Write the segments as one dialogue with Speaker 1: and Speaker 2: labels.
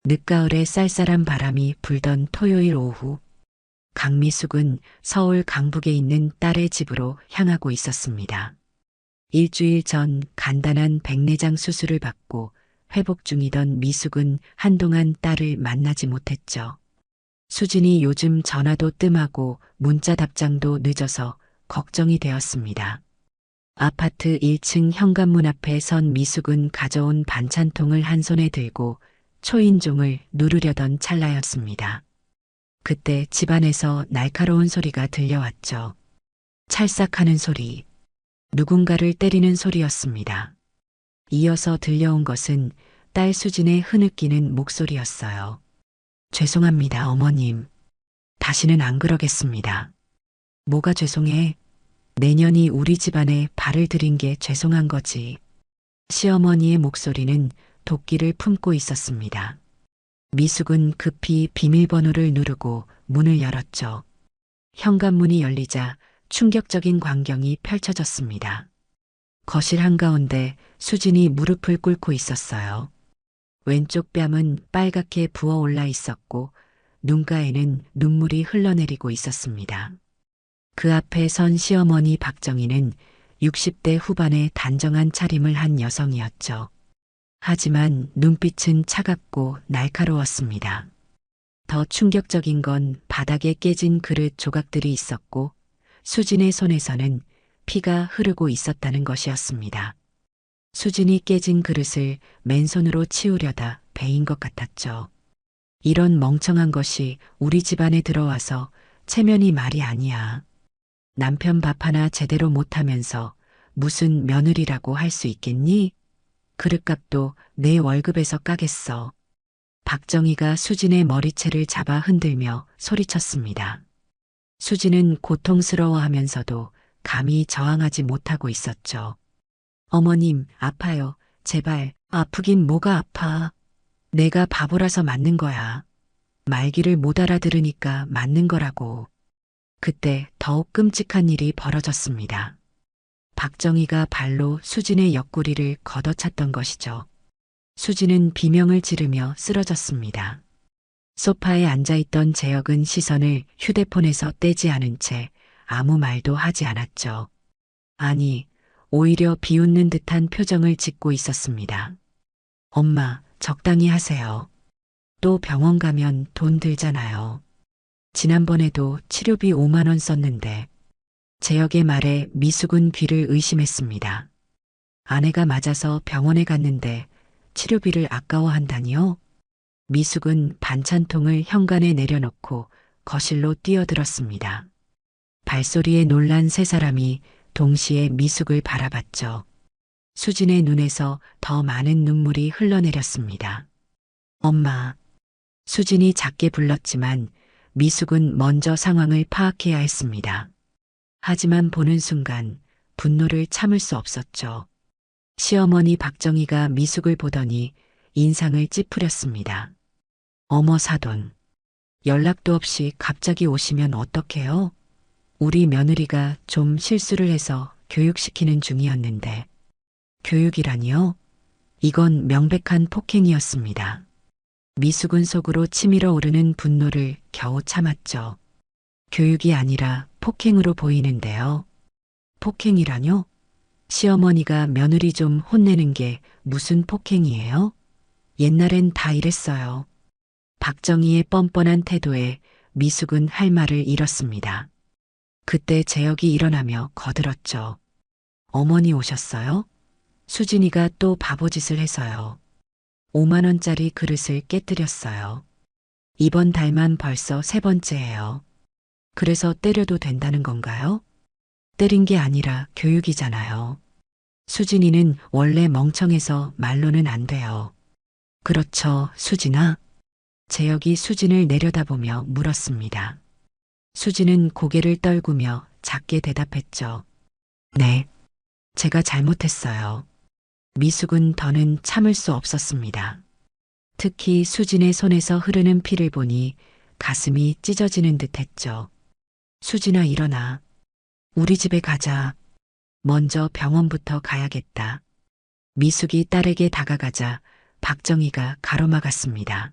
Speaker 1: 늦가을에 쌀쌀한 바람이 불던 토요일 오후, 강미숙은 서울 강북에 있는 딸의 집으로 향하고 있었습니다. 일주일 전 간단한 백내장 수술을 받고 회복 중이던 미숙은 한동안 딸을 만나지 못했죠. 수진이 요즘 전화도 뜸하고 문자 답장도 늦어서 걱정이 되었습니다. 아파트 1층 현관문 앞에 선 미숙은 가져온 반찬통을 한 손에 들고 초인종을 누르려던 찰나였습니다. 그때 집안에서 날카로운 소리가 들려왔죠. 찰싹하는 소리, 누군가를 때리는 소리였습니다. 이어서 들려온 것은 딸 수진의 흐느끼는 목소리였어요. 죄송합니다, 어머님. 다시는 안 그러겠습니다. 뭐가 죄송해? 내년이 우리 집안에 발을 들인 게 죄송한 거지. 시어머니의 목소리는 도끼를 품고 있었습니다. 미숙은 급히 비밀번호를 누르고 문을 열었죠. 현관문이 열리자 충격적인 광경이 펼쳐졌습니다. 거실 한가운데 수진이 무릎을 꿇고 있었어요. 왼쪽 뺨은 빨갛게 부어올라 있었고 눈가에는 눈물이 흘러내리고 있었습니다. 그 앞에 선 시어머니 박정희는 60대 후반의 단정한 차림을 한 여성이었죠. 하지만 눈빛은 차갑고 날카로웠습니다. 더 충격적인 건 바닥에 깨진 그릇 조각들이 있었고 수진의 손에서는 피가 흐르고 있었다는 것이었습니다. 수진이 깨진 그릇을 맨손으로 치우려다 베인 것 같았죠. 이런 멍청한 것이 우리 집안에 들어와서 체면이 말이 아니야. 남편 밥 하나 제대로 못하면서 무슨 며느리라고 할 수 있겠니? 그릇값도 내 월급에서 까겠어. 박정희가 수진의 머리채를 잡아 흔들며 소리쳤습니다. 수진은 고통스러워하면서도 감히 저항하지 못하고 있었죠. 어머님, 아파요. 제발, 아프긴 뭐가 아파. 내가 바보라서 맞는 거야. 말귀를 못 알아들으니까 맞는 거라고. 그때 더욱 끔찍한 일이 벌어졌습니다. 박정희가 발로 수진의 옆구리를 걷어찼던 것이죠. 수진은 비명을 지르며 쓰러졌습니다. 소파에 앉아있던 재혁은 시선을 휴대폰에서 떼지 않은 채 아무 말도 하지 않았죠. 아니, 오히려 비웃는 듯한 표정을 짓고 있었습니다. 엄마, 적당히 하세요. 또 병원 가면 돈 들잖아요. 지난번에도 치료비 5만 원 썼는데 재혁의 말에 미숙은 귀를 의심했습니다. 아내가 맞아서 병원에 갔는데 치료비를 아까워한다니요? 미숙은 반찬통을 현관에 내려놓고 거실로 뛰어들었습니다. 발소리에 놀란 세 사람이 동시에 미숙을 바라봤죠. 수진의 눈에서 더 많은 눈물이 흘러내렸습니다. 엄마. 수진이 작게 불렀지만 미숙은 먼저 상황을 파악해야 했습니다. 하지만 보는 순간 분노를 참을 수 없었죠. 시어머니 박정희가 미숙을 보더니 인상을 찌푸렸습니다. 어머 사돈. 연락도 없이 갑자기 오시면 어떡해요? 우리 며느리가 좀 실수를 해서 교육시키는 중이었는데. 교육이라니요? 이건 명백한 폭행이었습니다. 미숙은 속으로 치밀어 오르는 분노를 겨우 참았죠. 교육이 아니라 폭행으로 보이는데요. 폭행이라뇨? 시어머니가 며느리 좀 혼내는 게 무슨 폭행이에요? 옛날엔 다 이랬어요. 박정희의 뻔뻔한 태도에 미숙은 할 말을 잃었습니다. 그때 재혁이 일어나며 거들었죠. 어머니 오셨어요? 수진이가 또 바보짓을 해서요. 5만 원짜리 그릇을 깨뜨렸어요. 이번 달만 벌써 3번째예요. 그래서 때려도 된다는 건가요? 때린 게 아니라 교육이잖아요. 수진이는 원래 멍청해서 말로는 안 돼요. 그렇죠, 수진아? 재혁이 수진을 내려다보며 물었습니다. 수진은 고개를 떨구며 작게 대답했죠. 네, 제가 잘못했어요. 미숙은 더는 참을 수 없었습니다. 특히 수진의 손에서 흐르는 피를 보니 가슴이 찢어지는 듯 했죠. 수진아 일어나. 우리 집에 가자. 먼저 병원부터 가야겠다. 미숙이 딸에게 다가가자 박정희가 가로막았습니다.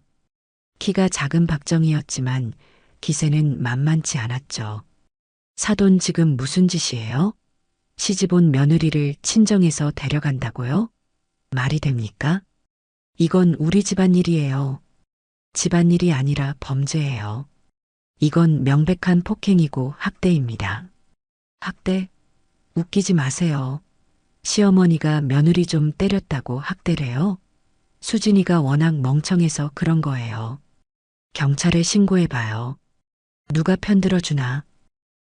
Speaker 1: 키가 작은 박정희였지만 기세는 만만치 않았죠. 사돈 지금 무슨 짓이에요? 시집온 며느리를 친정에서 데려간다고요? 말이 됩니까? 이건 우리 집안 일이에요. 집안 일이 아니라 범죄예요. 이건 명백한 폭행이고 학대입니다. 학대? 웃기지 마세요. 시어머니가 며느리 좀 때렸다고 학대래요? 수진이가 워낙 멍청해서 그런 거예요. 경찰에 신고해봐요. 누가 편들어주나?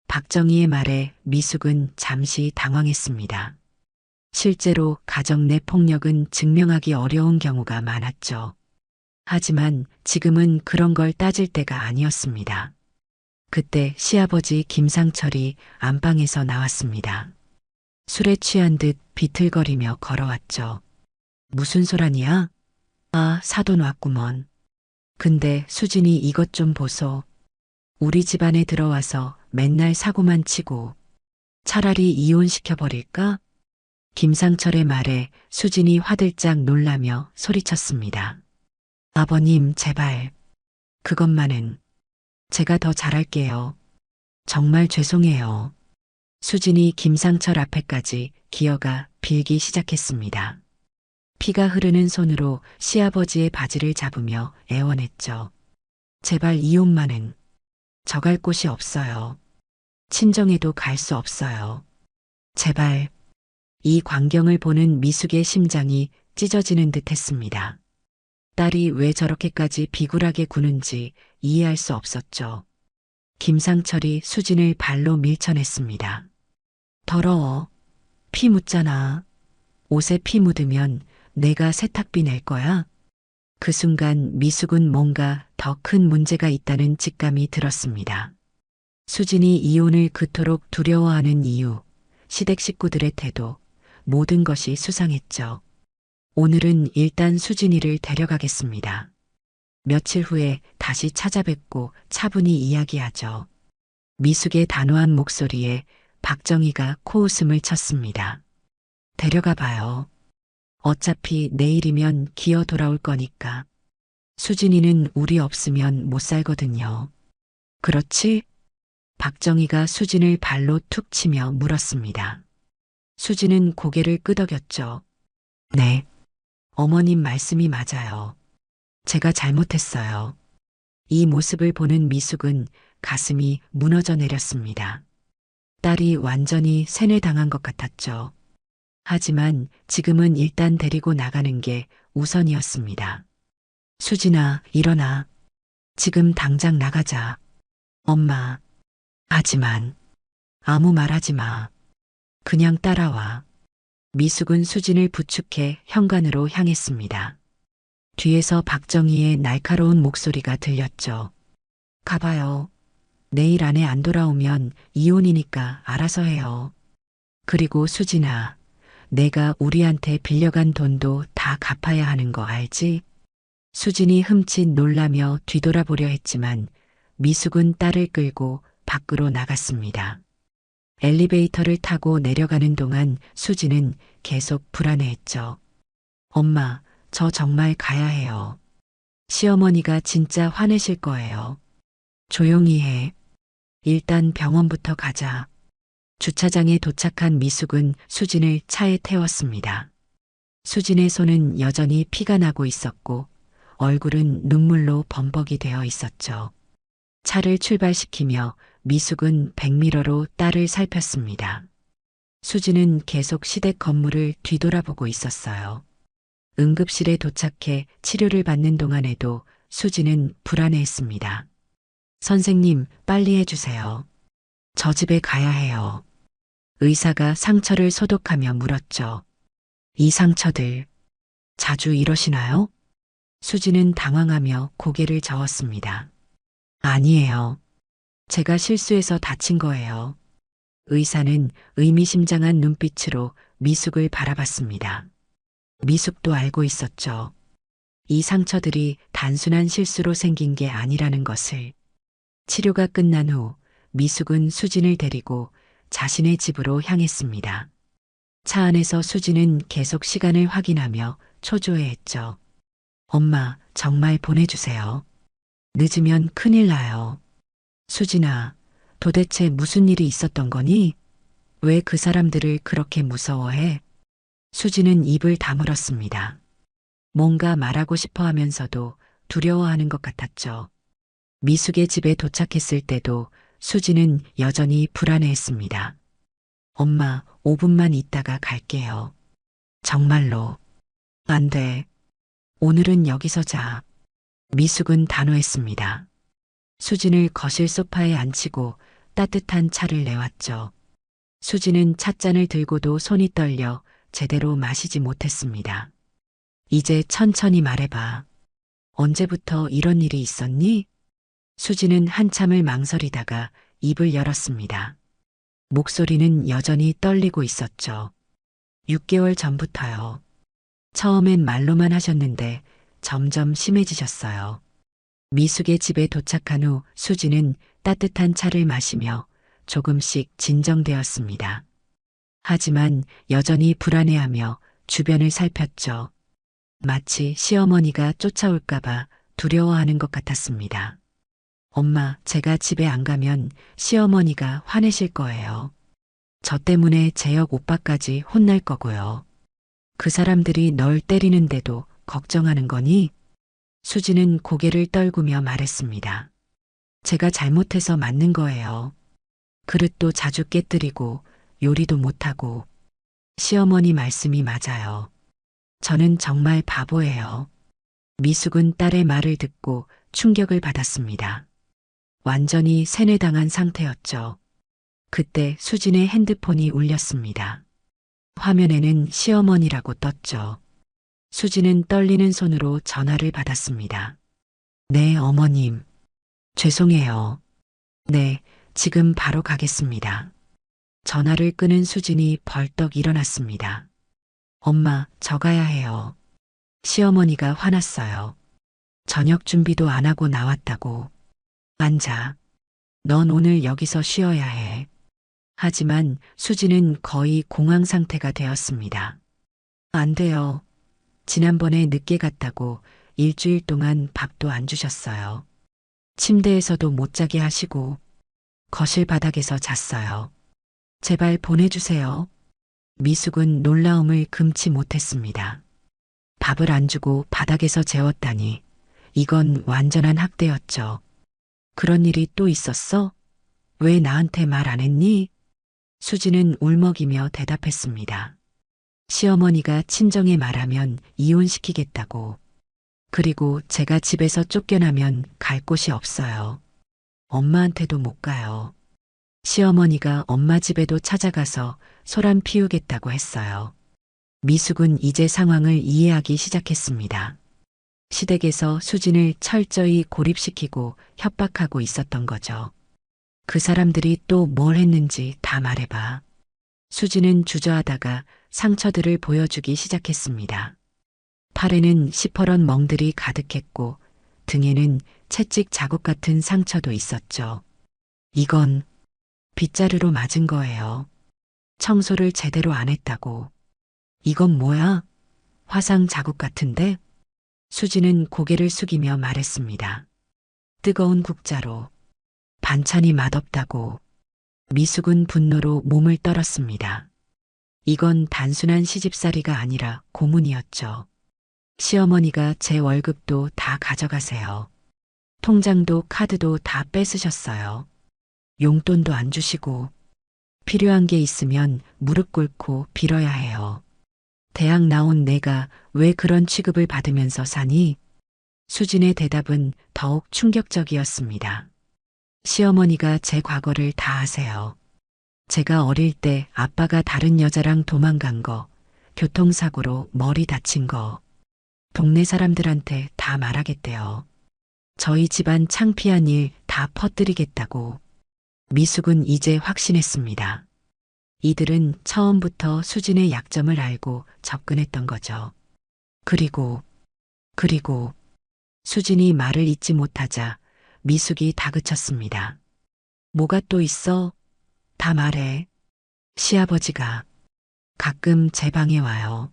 Speaker 1: 박정희의 말에 미숙은 잠시 당황했습니다. 실제로 가정 내 폭력은 증명하기 어려운 경우가 많았죠. 하지만 지금은 그런 걸 따질 때가 아니었습니다. 그때 시아버지 김상철이 안방에서 나왔습니다. 술에 취한 듯 비틀거리며 걸어왔죠. 무슨 소란이야? 아, 사돈 왔구먼. 근데 수진이 이것 좀 보소. 우리 집안에 들어와서 맨날 사고만 치고 차라리 이혼시켜버릴까? 김상철의 말에 수진이 화들짝 놀라며 소리쳤습니다. 아버님, 제발. 그것만은 제가 더 잘할게요. 정말 죄송해요. 수진이 김상철 앞에까지 기어가 빌기 시작했습니다. 피가 흐르는 손으로 시아버지의 바지를 잡으며 애원했죠. 제발 이혼만은. 저 갈 곳이 없어요. 친정에도 갈 수 없어요. 제발. 이 광경을 보는 미숙의 심장이 찢어지는 듯 했습니다. 딸이 왜 저렇게까지 비굴하게 구는지 이해할 수 없었죠. 김상철이 수진을 발로 밀쳐냈습니다. 더러워. 피 묻잖아. 옷에 피 묻으면 내가 세탁비 낼 거야? 그 순간 미숙은 뭔가 더 큰 문제가 있다는 직감이 들었습니다. 수진이 이혼을 그토록 두려워하는 이유, 시댁 식구들의 태도, 모든 것이 수상했죠. 오늘은 일단 수진이를 데려가겠습니다. 며칠 후에 다시 찾아뵙고 차분히 이야기하죠. 미숙의 단호한 목소리에 박정희가 코웃음을 쳤습니다. 데려가 봐요. 어차피 내일이면 기어 돌아올 거니까. 수진이는 우리 없으면 못 살거든요. 그렇지? 박정희가 수진을 발로 툭 치며 물었습니다. 수진은 고개를 끄덕였죠. 네. 어머님 말씀이 맞아요. 제가 잘못했어요. 이 모습을 보는 미숙은 가슴이 무너져 내렸습니다. 딸이 완전히 세뇌당한 것 같았죠. 하지만 지금은 일단 데리고 나가는 게 우선이었습니다. 수진아, 일어나. 지금 당장 나가자. 엄마. 하지만 아무 말 하지 마. 그냥 따라와. 미숙은 수진을 부축해 현관으로 향했습니다. 뒤에서 박정희의 날카로운 목소리가 들렸죠. 가봐요. 내일 안에 안 돌아오면 이혼이니까 알아서 해요. 그리고 수진아, 내가 우리한테 빌려간 돈도 다 갚아야 하는 거 알지? 수진이 흠칫 놀라며 뒤돌아보려 했지만 미숙은 딸을 끌고 밖으로 나갔습니다. 엘리베이터를 타고 내려가는 동안 수진은 계속 불안해했죠. 엄마, 저 정말 가야 해요. 시어머니가 진짜 화내실 거예요. 조용히 해. 일단 병원부터 가자. 주차장에 도착한 미숙은 수진을 차에 태웠습니다. 수진의 손은 여전히 피가 나고 있었고 얼굴은 눈물로 범벅이 되어 있었죠. 차를 출발시키며 미숙은 백미러로 딸을 살폈습니다. 수진은 계속 시댁 건물을 뒤돌아보고 있었어요. 응급실에 도착해 치료를 받는 동안에도 수진은 불안해했습니다. 선생님, 빨리 해주세요. 저 집에 가야 해요. 의사가 상처를 소독하며 물었죠. 이 상처들, 자주 이러시나요? 수진은 당황하며 고개를 저었습니다. 아니에요. 제가 실수해서 다친 거예요. 의사는 의미심장한 눈빛으로 미숙을 바라봤습니다. 미숙도 알고 있었죠. 이 상처들이 단순한 실수로 생긴 게 아니라는 것을. 치료가 끝난 후 미숙은 수진을 데리고 자신의 집으로 향했습니다. 차 안에서 수진은 계속 시간을 확인하며 초조해했죠. 엄마, 정말 보내주세요. 늦으면 큰일 나요. 수진아, 도대체 무슨 일이 있었던 거니? 왜 그 사람들을 그렇게 무서워해? 수진은 입을 다물었습니다. 뭔가 말하고 싶어 하면서도 두려워하는 것 같았죠. 미숙의 집에 도착했을 때도 수진은 여전히 불안해했습니다. 엄마, 5분만 있다가 갈게요. 정말로. 안 돼. 오늘은 여기서 자. 미숙은 단호했습니다. 수진을 거실 소파에 앉히고 따뜻한 차를 내왔죠. 수진은 찻잔을 들고도 손이 떨려 제대로 마시지 못했습니다. 이제 천천히 말해봐. 언제부터 이런 일이 있었니? 수진은 한참을 망설이다가 입을 열었습니다. 목소리는 여전히 떨리고 있었죠. 6개월 전부터요. 처음엔 말로만 하셨는데 점점 심해지셨어요. 미숙의 집에 도착한 후 수진은 따뜻한 차를 마시며 조금씩 진정되었습니다. 하지만 여전히 불안해하며 주변을 살폈죠. 마치 시어머니가 쫓아올까봐 두려워하는 것 같았습니다. 엄마, 제가 집에 안 가면 시어머니가 화내실 거예요. 저 때문에 재혁 오빠까지 혼날 거고요. 그 사람들이 널 때리는데도 걱정하는 거니? 수지는 고개를 떨구며 말했습니다. 제가 잘못해서 맞는 거예요. 그릇도 자주 깨뜨리고 요리도 못하고. 시어머니 말씀이 맞아요. 저는 정말 바보예요. 미숙은 딸의 말을 듣고 충격을 받았습니다. 완전히 세뇌당한 상태였죠. 그때 수진의 핸드폰이 울렸습니다. 화면에는 시어머니라고 떴죠. 수진은 떨리는 손으로 전화를 받았습니다. 네, 어머님. 죄송해요. 네, 지금 바로 가겠습니다. 전화를 끄는 수진이 벌떡 일어났습니다. 엄마, 저 가야 해요. 시어머니가 화났어요. 저녁 준비도 안 하고 나왔다고. 앉아. 넌 오늘 여기서 쉬어야 해. 하지만 수지는 거의 공황 상태가 되었습니다. 안 돼요. 지난번에 늦게 갔다고 일주일 동안 밥도 안 주셨어요. 침대에서도 못 자게 하시고 거실 바닥에서 잤어요. 제발 보내주세요. 미숙은 놀라움을 금치 못했습니다. 밥을 안 주고 바닥에서 재웠다니 이건 완전한 학대였죠. 그런 일이 또 있었어? 왜 나한테 말 안 했니? 수지는 울먹이며 대답했습니다. 시어머니가 친정에 말하면 이혼시키겠다고. 그리고 제가 집에서 쫓겨나면 갈 곳이 없어요. 엄마한테도 못 가요. 시어머니가 엄마 집에도 찾아가서 소란 피우겠다고 했어요. 미숙은 이제 상황을 이해하기 시작했습니다. 시댁에서 수진을 철저히 고립시키고 협박하고 있었던 거죠. 그 사람들이 또 뭘 했는지 다 말해봐. 수진은 주저하다가 상처들을 보여주기 시작했습니다. 팔에는 시퍼런 멍들이 가득했고 등에는 채찍 자국 같은 상처도 있었죠. 이건 빗자루로 맞은 거예요. 청소를 제대로 안 했다고. 이건 뭐야? 화상 자국 같은데? 수지는 고개를 숙이며 말했습니다. 뜨거운 국자로. 반찬이 맛없다고. 미숙은 분노로 몸을 떨었습니다. 이건 단순한 시집살이가 아니라 고문이었죠. 시어머니가 제 월급도 다 가져가세요. 통장도 카드도 다 뺏으셨어요. 용돈도 안 주시고 필요한 게 있으면 무릎 꿇고 빌어야 해요. 대학 나온 내가 왜 그런 취급을 받으면서 사니? 수진의 대답은 더욱 충격적이었습니다. 시어머니가 제 과거를 다 아세요. 제가 어릴 때 아빠가 다른 여자랑 도망간 거, 교통사고로 머리 다친 거, 동네 사람들한테 다 말하겠대요. 저희 집안 창피한 일 다 퍼뜨리겠다고. 미숙은 이제 확신했습니다. 이들은 처음부터 수진의 약점을 알고 접근했던 거죠. 그리고 수진이 말을 잇지 못하자 미숙이 다그쳤습니다. 뭐가 또 있어? 다 말해. 시아버지가 가끔 제 방에 와요.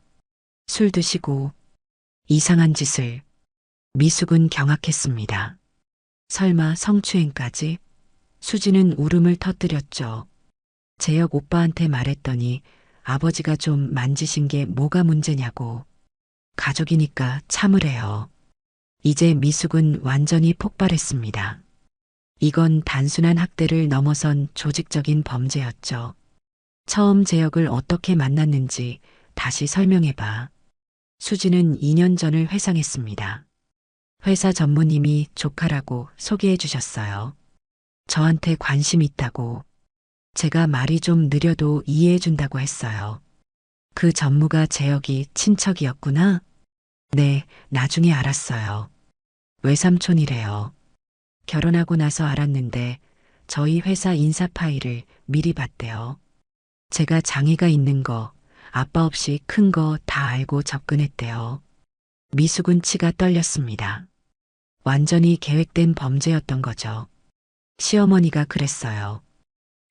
Speaker 1: 술 드시고 이상한 짓을. 미숙은 경악했습니다. 설마 성추행까지? 수지는 울음을 터뜨렸죠. 재혁 오빠한테 말했더니 아버지가 좀 만지신 게 뭐가 문제냐고. 가족이니까 참으래요. 이제 미숙은 완전히 폭발했습니다. 이건 단순한 학대를 넘어선 조직적인 범죄였죠. 처음 재혁을 어떻게 만났는지 다시 설명해봐. 수지는 2년 전을 회상했습니다. 회사 전무님이 조카라고 소개해 주셨어요. 저한테 관심 있다고. 제가 말이 좀 느려도 이해해 준다고 했어요. 그 전무가 재혁이 친척이었구나? 네, 나중에 알았어요. 외삼촌이래요. 결혼하고 나서 알았는데 저희 회사 인사 파일을 미리 봤대요. 제가 장애가 있는 거, 아빠 없이 큰 거 다 알고 접근했대요. 미숙은 치가 떨렸습니다. 완전히 계획된 범죄였던 거죠. 시어머니가 그랬어요.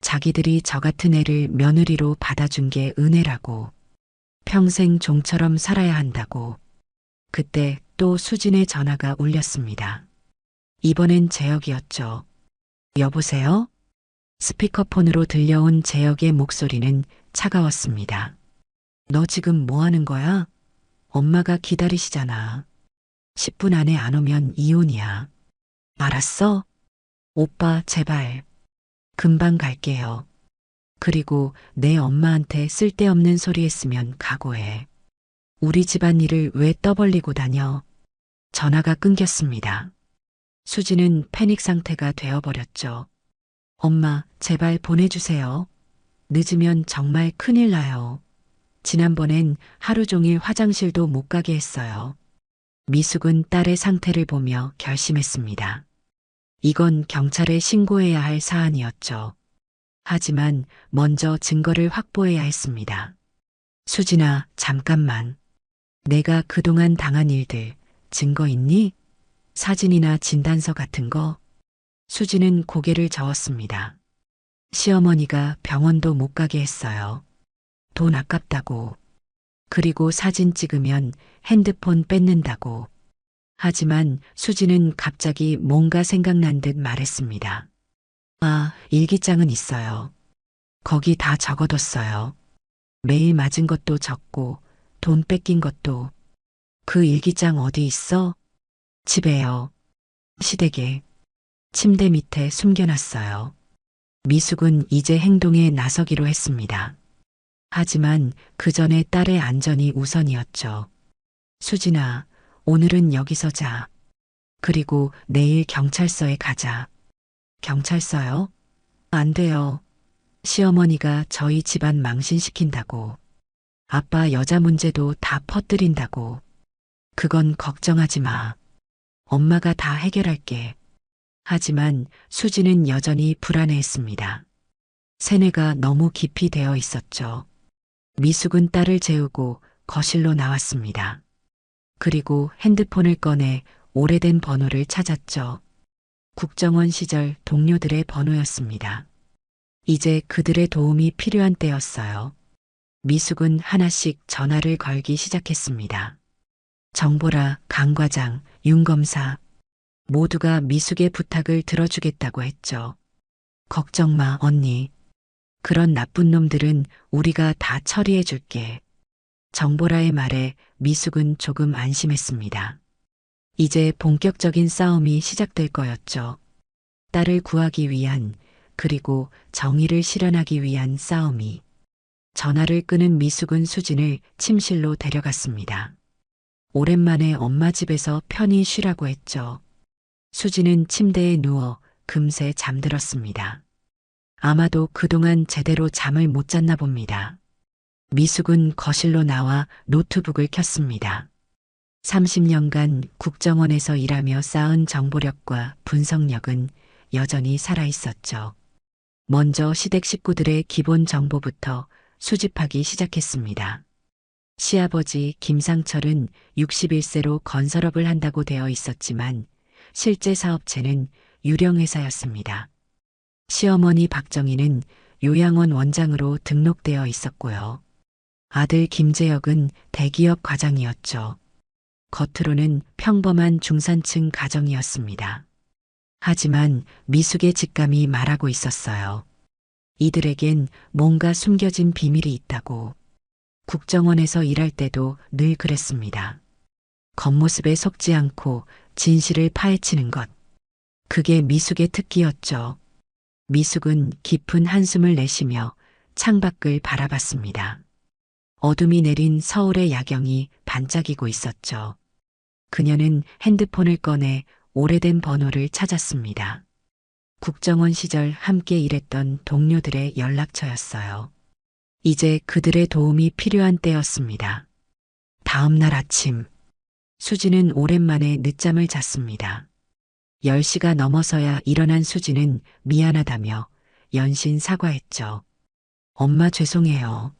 Speaker 1: 자기들이 저 같은 애를 며느리로 받아준 게 은혜라고. 평생 종처럼 살아야 한다고. 그때 또 수진의 전화가 울렸습니다. 이번엔 재혁이었죠. 여보세요? 스피커폰으로 들려온 재혁의 목소리는 차가웠습니다. 너 지금 뭐 하는 거야? 엄마가 기다리시잖아. 10분 안에 안 오면 이혼이야. 알았어? 오빠, 제발. 금방 갈게요. 그리고 내 엄마한테 쓸데없는 소리 했으면 각오해. 우리 집안일을 왜 떠벌리고 다녀? 전화가 끊겼습니다. 수지는 패닉 상태가 되어버렸죠. 엄마, 제발 보내주세요. 늦으면 정말 큰일 나요. 지난번엔 하루 종일 화장실도 못 가게 했어요. 미숙은 딸의 상태를 보며 결심했습니다. 이건 경찰에 신고해야 할 사안이었죠. 하지만 먼저 증거를 확보해야 했습니다. 수진아, 잠깐만. 내가 그동안 당한 일들, 증거 있니? 사진이나 진단서 같은 거? 수지는 고개를 저었습니다. 시어머니가 병원도 못 가게 했어요. 돈 아깝다고. 그리고 사진 찍으면 핸드폰 뺏는다고. 하지만 수지는 갑자기 뭔가 생각난 듯 말했습니다. 아, 일기장은 있어요. 거기 다 적어뒀어요. 매일 맞은 것도 적고 돈 뺏긴 것도. 그 일기장 어디 있어? 집에요. 시댁에. 침대 밑에 숨겨놨어요. 미숙은 이제 행동에 나서기로 했습니다. 하지만 그 전에 딸의 안전이 우선이었죠. 수진아, 오늘은 여기서 자. 그리고 내일 경찰서에 가자. 경찰서요? 안 돼요. 시어머니가 저희 집안 망신시킨다고. 아빠 여자 문제도 다 퍼뜨린다고. 그건 걱정하지 마. 엄마가 다 해결할게. 하지만 수지는 여전히 불안해했습니다. 세뇌가 너무 깊이 되어 있었죠. 미숙은 딸을 재우고 거실로 나왔습니다. 그리고 핸드폰을 꺼내 오래된 번호를 찾았죠. 국정원 시절 동료들의 번호였습니다. 이제 그들의 도움이 필요한 때였어요. 미숙은 하나씩 전화를 걸기 시작했습니다. 정보라, 강 과장, 윤 검사 모두가 미숙의 부탁을 들어주겠다고 했죠. 걱정 마, 언니. 그런 나쁜 놈들은 우리가 다 처리해 줄게. 정보라의 말에 미숙은 조금 안심했습니다. 이제 본격적인 싸움이 시작될 거였죠. 딸을 구하기 위한, 그리고 정의를 실현하기 위한 싸움이. 전화를 끊은 미숙은 수진을 침실로 데려갔습니다. 오랜만에 엄마 집에서 편히 쉬라고 했죠. 수진은 침대에 누워 금세 잠들었습니다. 아마도 그동안 제대로 잠을 못 잤나 봅니다. 미숙은 거실로 나와 노트북을 켰습니다. 30년간 국정원에서 일하며 쌓은 정보력과 분석력은 여전히 살아있었죠. 먼저 시댁 식구들의 기본 정보부터 수집하기 시작했습니다. 시아버지 김상철은 61세로 건설업을 한다고 되어 있었지만 실제 사업체는 유령회사였습니다. 시어머니 박정희는 요양원 원장으로 등록되어 있었고요. 아들 김재혁은 대기업 과장이었죠. 겉으로는 평범한 중산층 가정이었습니다. 하지만 미숙의 직감이 말하고 있었어요. 이들에겐 뭔가 숨겨진 비밀이 있다고. 국정원에서 일할 때도 늘 그랬습니다. 겉모습에 속지 않고 진실을 파헤치는 것. 그게 미숙의 특기였죠. 미숙은 깊은 한숨을 내쉬며 창밖을 바라봤습니다. 어둠이 내린 서울의 야경이 반짝이고 있었죠. 그녀는 핸드폰을 꺼내 오래된 번호를 찾았습니다. 국정원 시절 함께 일했던 동료들의 연락처였어요. 이제 그들의 도움이 필요한 때였습니다. 다음 날 아침, 수지는 오랜만에 늦잠을 잤습니다. 10시가 넘어서야 일어난 수지는 미안하다며 연신 사과했죠. 엄마 죄송해요.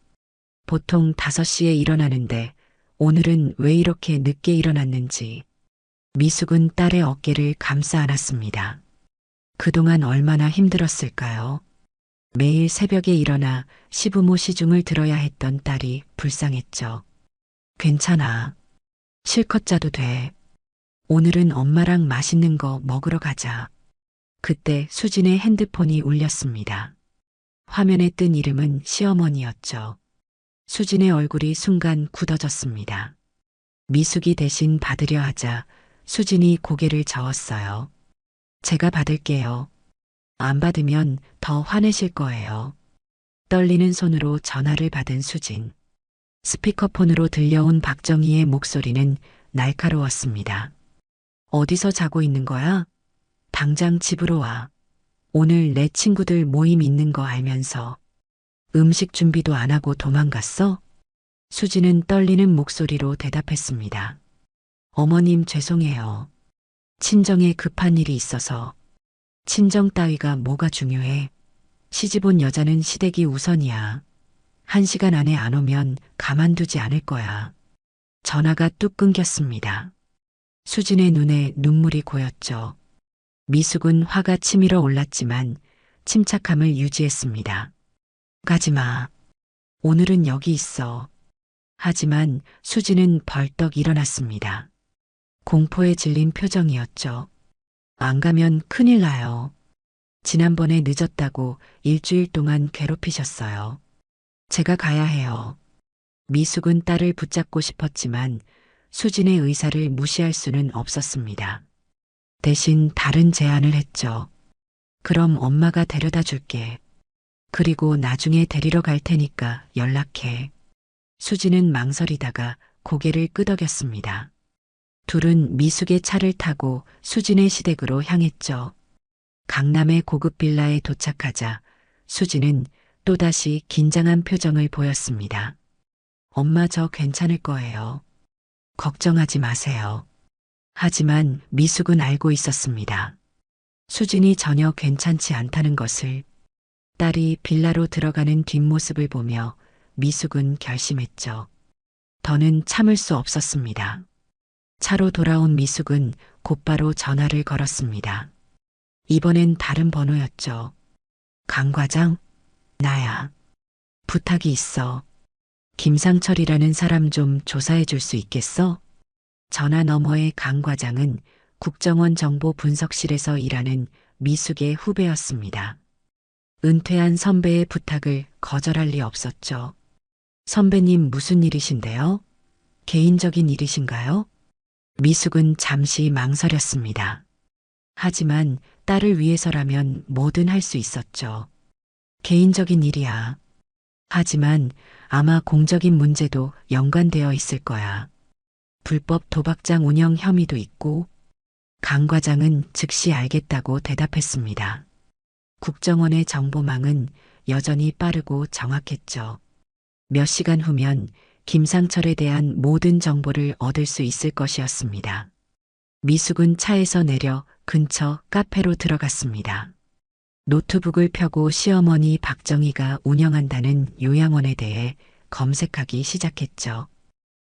Speaker 1: 보통 5시에 일어나는데 오늘은 왜 이렇게 늦게 일어났는지. 미숙은 딸의 어깨를 감싸 안았습니다. 그동안 얼마나 힘들었을까요? 매일 새벽에 일어나 시부모 시중을 들어야 했던 딸이 불쌍했죠. 괜찮아. 실컷 자도 돼. 오늘은 엄마랑 맛있는 거 먹으러 가자. 그때 수진의 핸드폰이 울렸습니다. 화면에 뜬 이름은 시어머니였죠. 수진의 얼굴이 순간 굳어졌습니다. 미숙이 대신 받으려 하자 수진이 고개를 저었어요. 제가 받을게요. 안 받으면 더 화내실 거예요. 떨리는 손으로 전화를 받은 수진. 스피커폰으로 들려온 박정희의 목소리는 날카로웠습니다. 어디서 자고 있는 거야? 당장 집으로 와. 오늘 내 친구들 모임 있는 거 알면서 음식 준비도 안 하고 도망갔어? 수지는 떨리는 목소리로 대답했습니다. 어머님 죄송해요. 친정에 급한 일이 있어서. 친정 따위가 뭐가 중요해. 시집온 여자는 시댁이 우선이야. 1시간 안에 안 오면 가만두지 않을 거야. 전화가 뚝 끊겼습니다. 수진의 눈에 눈물이 고였죠. 미숙은 화가 치밀어 올랐지만 침착함을 유지했습니다. 가지마. 오늘은 여기 있어. 하지만 수진은 벌떡 일어났습니다. 공포에 질린 표정이었죠. 안 가면 큰일 나요. 지난번에 늦었다고 일주일 동안 괴롭히셨어요. 제가 가야 해요. 미숙은 딸을 붙잡고 싶었지만 수진의 의사를 무시할 수는 없었습니다. 대신 다른 제안을 했죠. 그럼 엄마가 데려다 줄게. 그리고 나중에 데리러 갈 테니까 연락해. 수진은 망설이다가 고개를 끄덕였습니다. 둘은 미숙의 차를 타고 수진의 시댁으로 향했죠. 강남의 고급 빌라에 도착하자 수진은 또다시 긴장한 표정을 보였습니다. 엄마 저 괜찮을 거예요. 걱정하지 마세요. 하지만 미숙은 알고 있었습니다. 수진이 전혀 괜찮지 않다는 것을. 딸이 빌라로 들어가는 뒷모습을 보며 미숙은 결심했죠. 더는 참을 수 없었습니다. 차로 돌아온 미숙은 곧바로 전화를 걸었습니다. 이번엔 다른 번호였죠. 강 과장, 나야. 부탁이 있어. 김상철이라는 사람 좀 조사해 줄 수 있겠어? 전화 너머의 강 과장은 국정원 정보분석실에서 일하는 미숙의 후배였습니다. 은퇴한 선배의 부탁을 거절할 리 없었죠. 선배님 무슨 일이신데요? 개인적인 일이신가요? 미숙은 잠시 망설였습니다. 하지만 딸을 위해서라면 뭐든 할 수 있었죠. 개인적인 일이야. 하지만 아마 공적인 문제도 연관되어 있을 거야. 불법 도박장 운영 혐의도 있고. 강 과장은 즉시 알겠다고 대답했습니다. 국정원의 정보망은 여전히 빠르고 정확했죠. 몇 시간 후면 김상철에 대한 모든 정보를 얻을 수 있을 것이었습니다. 미숙은 차에서 내려 근처 카페로 들어갔습니다. 노트북을 펴고 시어머니 박정희가 운영한다는 요양원에 대해 검색하기 시작했죠.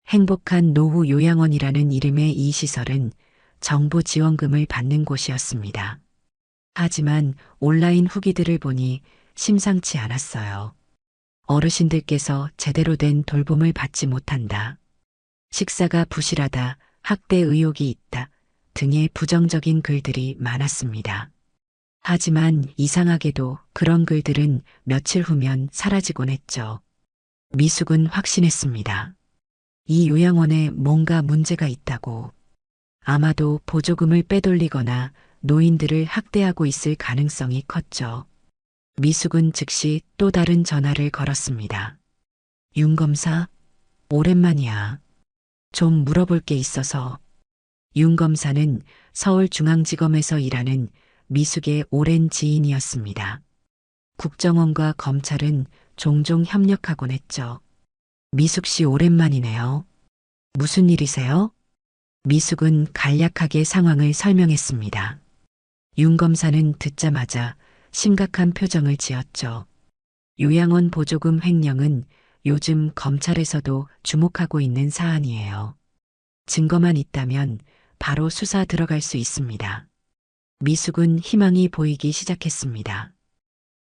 Speaker 1: 행복한 노후 요양원이라는 이름의 이 시설은 정부 지원금을 받는 곳이었습니다. 하지만 온라인 후기들을 보니 심상치 않았어요. 어르신들께서 제대로 된 돌봄을 받지 못한다. 식사가 부실하다, 학대 의혹이 있다, 등의 부정적인 글들이 많았습니다. 하지만 이상하게도 그런 글들은 며칠 후면 사라지곤 했죠. 미숙은 확신했습니다. 이 요양원에 뭔가 문제가 있다고. 아마도 보조금을 빼돌리거나 노인들을 학대하고 있을 가능성이 컸죠. 미숙은 즉시 또 다른 전화를 걸었습니다. 윤 검사, 오랜만이야. 좀 물어볼 게 있어서. 윤 검사는 서울중앙지검에서 일하는 미숙의 오랜 지인이었습니다. 국정원과 검찰은 종종 협력하곤 했죠. 미숙 씨 오랜만이네요. 무슨 일이세요? 미숙은 간략하게 상황을 설명했습니다. 윤 검사는 듣자마자 심각한 표정을 지었죠. 요양원 보조금 횡령은 요즘 검찰에서도 주목하고 있는 사안이에요. 증거만 있다면 바로 수사 들어갈 수 있습니다. 미숙은 희망이 보이기 시작했습니다.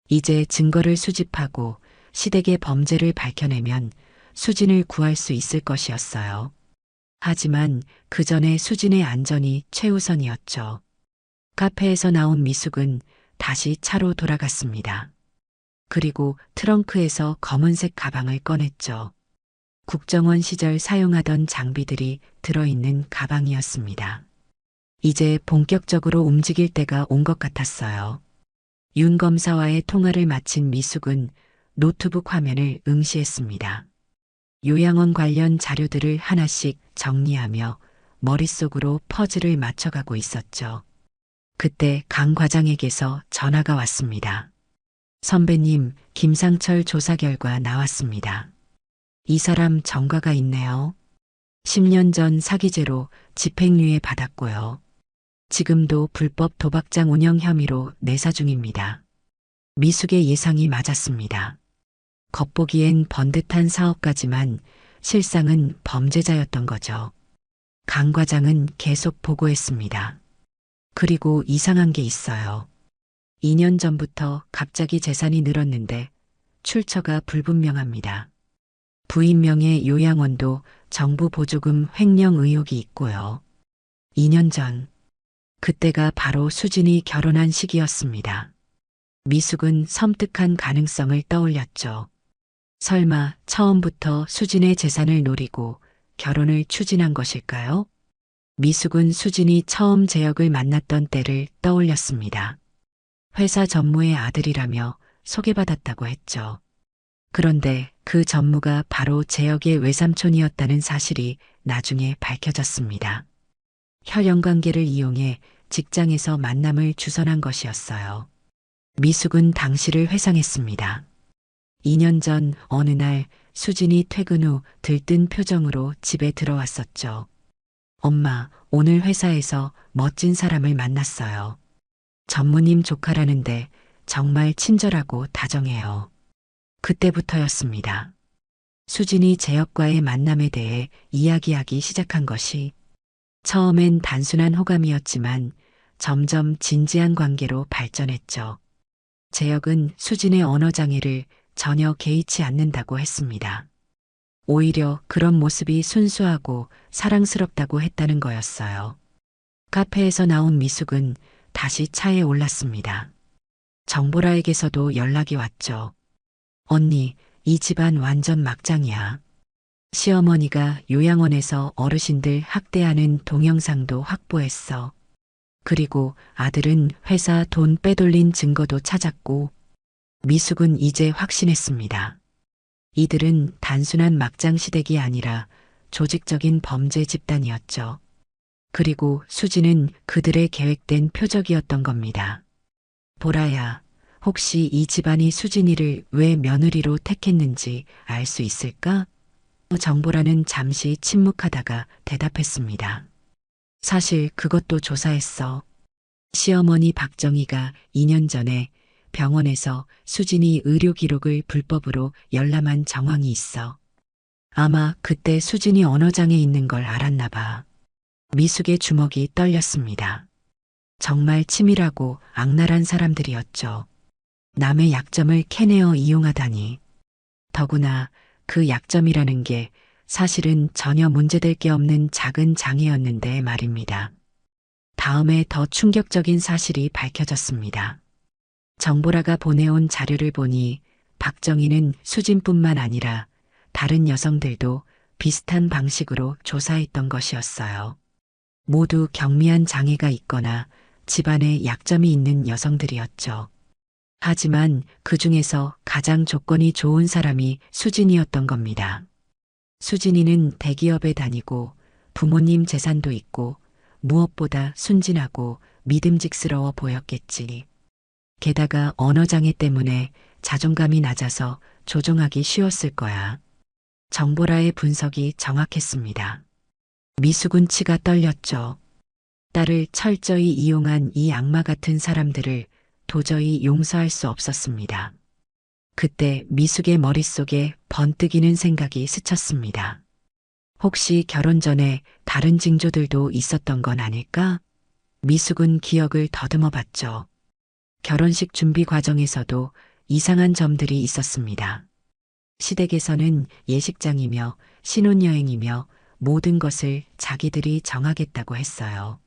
Speaker 1: 이제 증거를 수집하고 시댁의 범죄를 밝혀내면 수진을 구할 수 있을 것이었어요. 하지만 그 전에 수진의 안전이 최우선이었죠. 카페에서 나온 미숙은 다시 차로 돌아갔습니다. 그리고 트렁크에서 검은색 가방을 꺼냈죠. 국정원 시절 사용하던 장비들이 들어있는 가방이었습니다. 이제 본격적으로 움직일 때가 온 것 같았어요. 윤 검사와의 통화를 마친 미숙은 노트북 화면을 응시했습니다. 요양원 관련 자료들을 하나씩 정리하며 머릿속으로 퍼즐을 맞춰가고 있었죠. 그때 강 과장에게서 전화가 왔습니다. 선배님, 김상철 조사 결과 나왔습니다. 이 사람 전과가 있네요. 10년 전 사기죄로 집행유예 받았고요. 지금도 불법 도박장 운영 혐의로 내사 중입니다. 미숙의 예상이 맞았습니다. 겉보기엔 번듯한 사업가지만 실상은 범죄자였던 거죠. 강 과장은 계속 보고했습니다. 그리고 이상한 게 있어요. 2년 전부터 갑자기 재산이 늘었는데 출처가 불분명합니다. 부인 명의 요양원도 정부 보조금 횡령 의혹이 있고요. 2년 전, 그때가 바로 수진이 결혼한 시기였습니다. 미숙은 섬뜩한 가능성을 떠올렸죠. 설마 처음부터 수진의 재산을 노리고 결혼을 추진한 것일까요? 미숙은 수진이 처음 재혁을 만났던 때를 떠올렸습니다. 회사 전무의 아들이라며 소개받았다고 했죠. 그런데 그 전무가 바로 재혁의 외삼촌이었다는 사실이 나중에 밝혀졌습니다. 혈연관계를 이용해 직장에서 만남을 주선한 것이었어요. 미숙은 당시를 회상했습니다. 2년 전 어느 날 수진이 퇴근 후 들뜬 표정으로 집에 들어왔었죠. 엄마, 오늘 회사에서 멋진 사람을 만났어요. 전무님 조카라는데 정말 친절하고 다정해요. 그때부터였습니다. 수진이 재혁과의 만남에 대해 이야기하기 시작한 것이 처음엔 단순한 호감이었지만 점점 진지한 관계로 발전했죠. 재혁은 수진의 언어장애를 전혀 개의치 않는다고 했습니다. 오히려 그런 모습이 순수하고 사랑스럽다고 했다는 거였어요. 카페에서 나온 미숙은 다시 차에 올랐습니다. 정보라에게서도 연락이 왔죠. 언니, 이 집안 완전 막장이야. 시어머니가 요양원에서 어르신들 학대하는 동영상도 확보했어. 그리고 아들은 회사 돈 빼돌린 증거도 찾았고, 미숙은 이제 확신했습니다. 이들은 단순한 막장 시댁이 아니라 조직적인 범죄 집단이었죠. 그리고 수지는 그들의 계획된 표적이었던 겁니다. 보라야, 혹시 이 집안이 수진이를 왜 며느리로 택했는지 알 수 있을까? 정보라는 잠시 침묵하다가 대답했습니다. 사실 그것도 조사했어. 시어머니 박정희가 2년 전에 병원에서 수진이 의료 기록을 불법으로 열람한 정황이 있어. 아마 그때 수진이 언어장애 있는 걸 알았나 봐. 미숙의 주먹이 떨렸습니다. 정말 치밀하고 악랄한 사람들이었죠. 남의 약점을 캐내어 이용하다니. 더구나 그 약점이라는 게 사실은 전혀 문제될 게 없는 작은 장애였는데 말입니다. 다음에 더 충격적인 사실이 밝혀졌습니다. 정보라가 보내온 자료를 보니 박정희는 수진뿐만 아니라 다른 여성들도 비슷한 방식으로 조사했던 것이었어요. 모두 경미한 장애가 있거나 집안에 약점이 있는 여성들이었죠. 하지만 그 중에서 가장 조건이 좋은 사람이 수진이었던 겁니다. 수진이는 대기업에 다니고 부모님 재산도 있고 무엇보다 순진하고 믿음직스러워 보였겠지. 게다가 언어장애 때문에 자존감이 낮아서 조종하기 쉬웠을 거야. 정보라의 분석이 정확했습니다. 미숙은 치가 떨렸죠. 딸을 철저히 이용한 이 악마 같은 사람들을 도저히 용서할 수 없었습니다. 그때 미숙의 머릿속에 번뜩이는 생각이 스쳤습니다. 혹시 결혼 전에 다른 징조들도 있었던 건 아닐까? 미숙은 기억을 더듬어 봤죠. 결혼식 준비 과정에서도 이상한 점들이 있었습니다. 시댁에서는 예식장이며 신혼여행이며 모든 것을 자기들이 정하겠다고 했어요.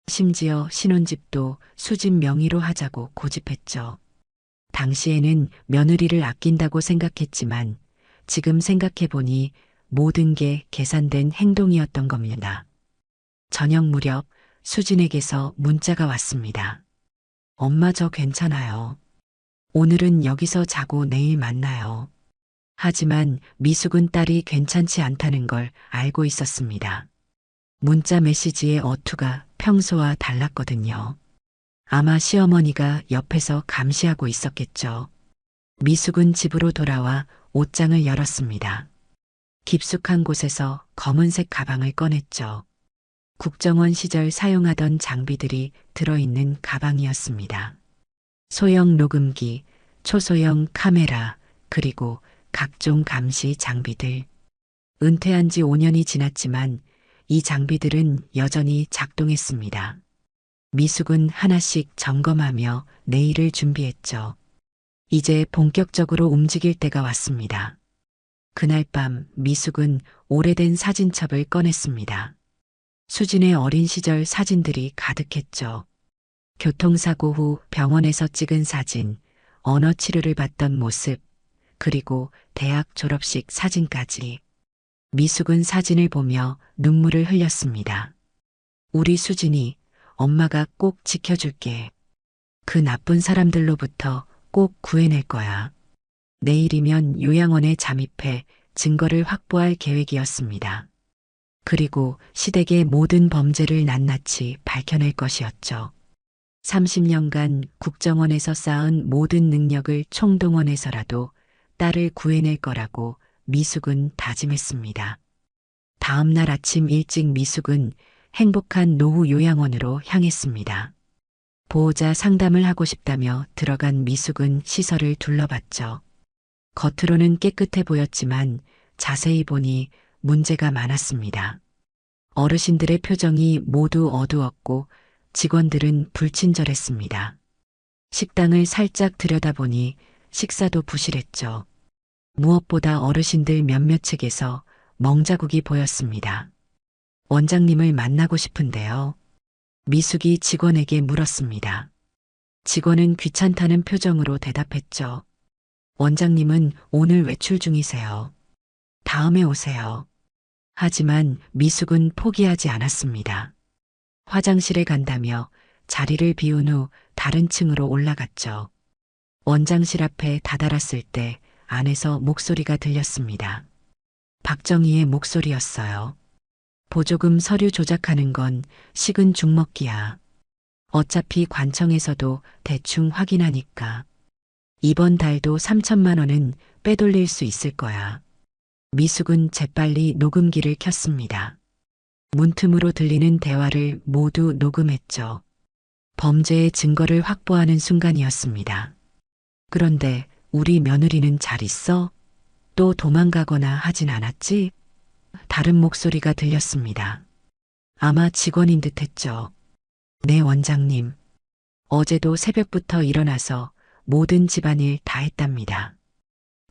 Speaker 1: 심지어 신혼집도 수진 명의로 하자고 고집했죠. 당시에는 며느리를 아낀다고 생각했지만 지금 생각해보니 모든 게 계산된 행동이었던 겁니다. 저녁 무렵 수진에게서 문자가 왔습니다. 엄마 저 괜찮아요. 오늘은 여기서 자고 내일 만나요. 하지만 미숙은 딸이 괜찮지 않다는 걸 알고 있었습니다. 문자 메시지의 어투가 평소와 달랐거든요. 아마 시어머니가 옆에서 감시하고 있었겠죠. 미숙은 집으로 돌아와 옷장을 열었습니다. 깊숙한 곳에서 검은색 가방을 꺼냈죠. 국정원 시절 사용하던 장비들이 들어있는 가방이었습니다. 소형 녹음기, 초소형 카메라, 그리고 각종 감시 장비들. 은퇴한 지 5년이 지났지만 이 장비들은 여전히 작동했습니다. 미숙은 하나씩 점검하며 내일을 준비했죠. 이제 본격적으로 움직일 때가 왔습니다. 그날 밤 미숙은 오래된 사진첩을 꺼냈습니다. 수진의 어린 시절 사진들이 가득했죠. 교통사고 후 병원에서 찍은 사진, 언어 치료를 받던 모습, 그리고 대학 졸업식 사진까지. 미숙은 사진을 보며 눈물을 흘렸습니다. 우리 수진이 엄마가 꼭 지켜줄게. 그 나쁜 사람들로부터 꼭 구해낼 거야. 내일이면 요양원에 잠입해 증거를 확보할 계획이었습니다. 그리고 시댁의 모든 범죄를 낱낱이 밝혀낼 것이었죠. 30년간 국정원에서 쌓은 모든 능력을 총동원해서라도 딸을 구해낼 거라고 미숙은 다짐했습니다. 다음 날 아침 일찍 미숙은 행복한 노후 요양원으로 향했습니다. 보호자 상담을 하고 싶다며 들어간 미숙은 시설을 둘러봤죠. 겉으로는 깨끗해 보였지만 자세히 보니 문제가 많았습니다. 어르신들의 표정이 모두 어두웠고 직원들은 불친절했습니다. 식당을 살짝 들여다보니 식사도 부실했죠. 무엇보다 어르신들 몇몇 측에서 멍자국이 보였습니다. 원장님을 만나고 싶은데요. 미숙이 직원에게 물었습니다. 직원은 귀찮다는 표정으로 대답했죠. 원장님은 오늘 외출 중이세요. 다음에 오세요. 하지만 미숙은 포기하지 않았습니다. 화장실에 간다며 자리를 비운 후 다른 층으로 올라갔죠. 원장실 앞에 다다랐을 때 안에서 목소리가 들렸습니다. 박정희의 목소리였어요. 보조금 서류 조작하는 건 식은 죽 먹기야. 어차피 관청에서도 대충 확인하니까. 이번 달도 3천만 원은 빼돌릴 수 있을 거야. 미숙은 재빨리 녹음기를 켰습니다. 문틈으로 들리는 대화를 모두 녹음했죠. 범죄의 증거를 확보하는 순간이었습니다. 그런데 우리 며느리는 잘 있어? 또 도망가거나 하진 않았지? 다른 목소리가 들렸습니다. 아마 직원인 듯 했죠. 네, 원장님. 어제도 새벽부터 일어나서 모든 집안일 다 했답니다.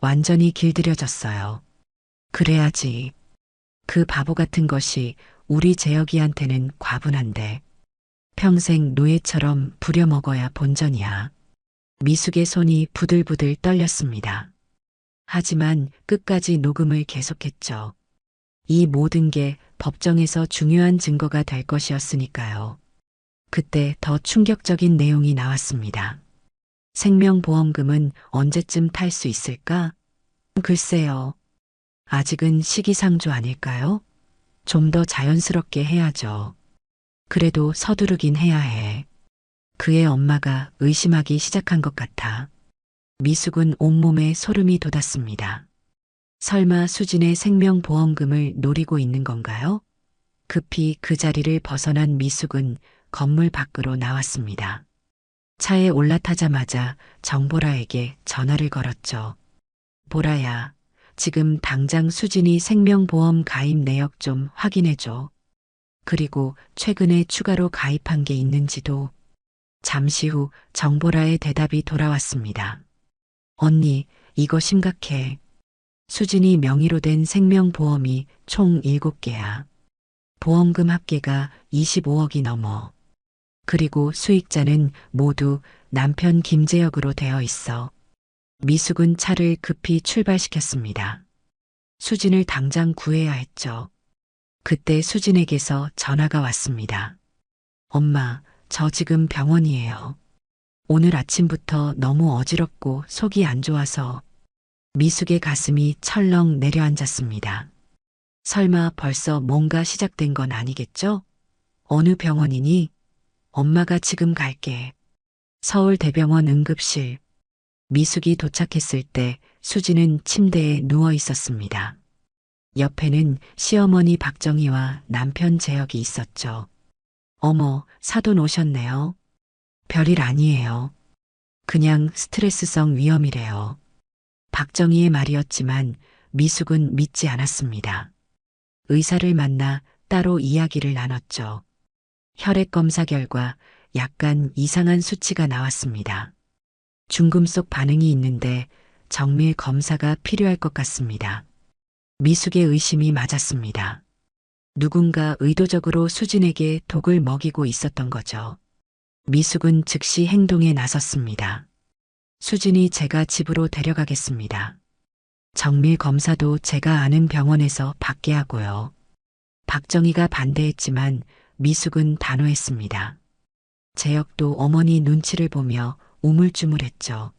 Speaker 1: 완전히 길들여졌어요. 그래야지. 그 바보 같은 것이 우리 재혁이한테는 과분한데. 평생 노예처럼 부려먹어야 본전이야. 미숙의 손이 부들부들 떨렸습니다. 하지만 끝까지 녹음을 계속했죠. 이 모든 게 법정에서 중요한 증거가 될 것이었으니까요. 그때 더 충격적인 내용이 나왔습니다. 생명보험금은 언제쯤 탈 수 있을까? 글쎄요. 아직은 시기상조 아닐까요? 좀 더 자연스럽게 해야죠. 그래도 서두르긴 해야 해. 그의 엄마가 의심하기 시작한 것 같아. 미숙은 온몸에 소름이 돋았습니다. 설마 수진의 생명보험금을 노리고 있는 건가요? 급히 그 자리를 벗어난 미숙은 건물 밖으로 나왔습니다. 차에 올라타자마자 정보라에게 전화를 걸었죠. 보라야, 지금 당장 수진이 생명보험 가입 내역 좀 확인해줘. 그리고 최근에 추가로 가입한 게 있는지도. 잠시 후 정보라의 대답이 돌아왔습니다. 언니, 이거 심각해. 수진이 명의로 된 생명보험이 총 7개야. 보험금 합계가 25억이 넘어. 그리고 수익자는 모두 남편 김재혁으로 되어 있어. 미숙은 차를 급히 출발시켰습니다. 수진을 당장 구해야 했죠. 그때 수진에게서 전화가 왔습니다. 엄마, 저 지금 병원이에요. 오늘 아침부터 너무 어지럽고 속이 안 좋아서. 미숙의 가슴이 철렁 내려앉았습니다. 설마 벌써 뭔가 시작된 건 아니겠죠? 어느 병원이니? 엄마가 지금 갈게. 서울대병원 응급실. 미숙이 도착했을 때 수지는 침대에 누워 있었습니다. 옆에는 시어머니 박정희와 남편 재혁이 있었죠. 어머, 사돈 오셨네요. 별일 아니에요. 그냥 스트레스성 위염이래요. 박정희의 말이었지만 미숙은 믿지 않았습니다. 의사를 만나 따로 이야기를 나눴죠. 혈액 검사 결과 약간 이상한 수치가 나왔습니다. 중금속 반응이 있는데 정밀 검사가 필요할 것 같습니다. 미숙의 의심이 맞았습니다. 누군가 의도적으로 수진에게 독을 먹이고 있었던 거죠. 미숙은 즉시 행동에 나섰습니다. 수진이 제가 집으로 데려가겠습니다. 정밀 검사도 제가 아는 병원에서 받게 하고요. 박정희가 반대했지만 미숙은 단호했습니다. 재혁도 어머니 눈치를 보며 우물쭈물했죠.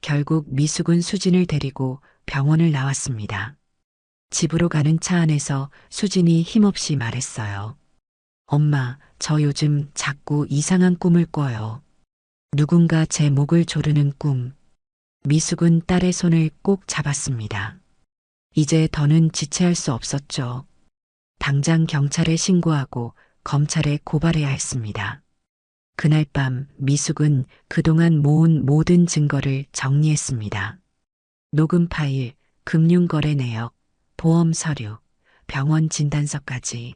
Speaker 1: 결국 미숙은 수진을 데리고 병원을 나왔습니다. 집으로 가는 차 안에서 수진이 힘없이 말했어요. 엄마, 저 요즘 자꾸 이상한 꿈을 꿔요. 누군가 제 목을 조르는 꿈. 미숙은 딸의 손을 꼭 잡았습니다. 이제 더는 지체할 수 없었죠. 당장 경찰에 신고하고 검찰에 고발해야 했습니다. 그날 밤 미숙은 그동안 모은 모든 증거를 정리했습니다. 녹음 파일, 금융거래 내역, 보험 서류, 병원 진단서까지.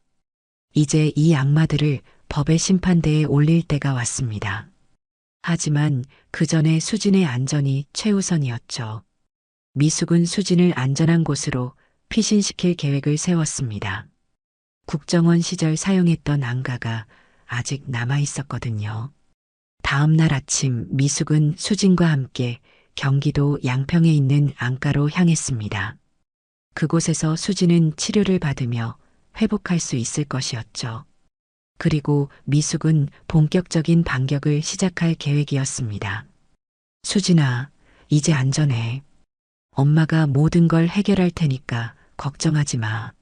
Speaker 1: 이제 이 악마들을 법의 심판대에 올릴 때가 왔습니다. 하지만 그 전에 수진의 안전이 최우선이었죠. 미숙은 수진을 안전한 곳으로 피신시킬 계획을 세웠습니다. 국정원 시절 사용했던 안가가 아직 남아 있었거든요. 다음 날 아침 미숙은 수진과 함께 경기도 양평에 있는 안가로 향했습니다. 그곳에서 수진은 치료를 받으며 회복할 수 있을 것이었죠. 그리고 미숙은 본격적인 반격을 시작할 계획이었습니다. 수진아, 이제 안전해. 엄마가 모든 걸 해결할 테니까 걱정하지 마.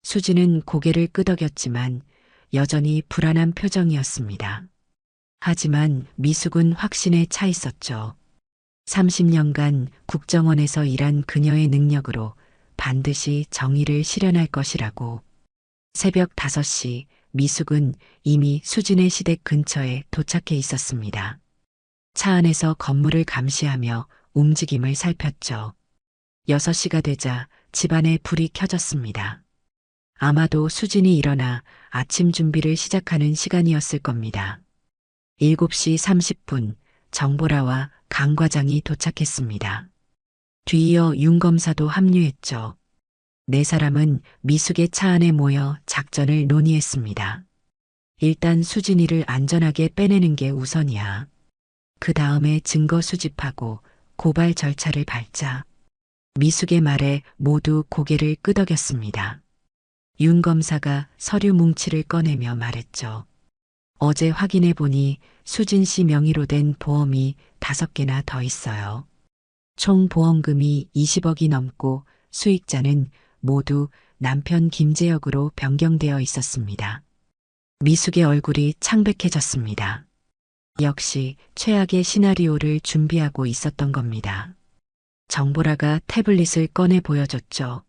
Speaker 1: 수진은 고개를 끄덕였지만 여전히 불안한 표정이었습니다. 하지만 미숙은 확신에 차 있었죠. 30년간 국정원에서 일한 그녀의 능력으로 반드시 정의를 실현할 것이라고. 새벽 5시 미숙은 이미 수진의 시댁 근처에 도착해 있었습니다. 차 안에서 건물을 감시하며 움직임을 살폈죠. 6시가 되자 집안에 불이 켜졌습니다. 아마도 수진이 일어나 아침 준비를 시작하는 시간이었을 겁니다. 7시 30분 정보라와 강 과장이 도착했습니다. 뒤이어 윤 검사도 합류했죠. 4사람은 미숙의 차 안에 모여 작전을 논의했습니다. 일단 수진이를 안전하게 빼내는 게 우선이야. 그 다음에 증거 수집하고 고발 절차를 밟자. 미숙의 말에 모두 고개를 끄덕였습니다. 윤 검사가 서류 뭉치를 꺼내며 말했죠. 어제 확인해 보니 수진 씨 명의로 된 보험이 5개나 더 있어요. 총 보험금이 20억이 넘고 수익자는 모두 남편 김재혁으로 변경되어 있었습니다. 미숙의 얼굴이 창백해졌습니다. 역시 최악의 시나리오를 준비하고 있었던 겁니다. 정보라가 태블릿을 꺼내 보여줬죠.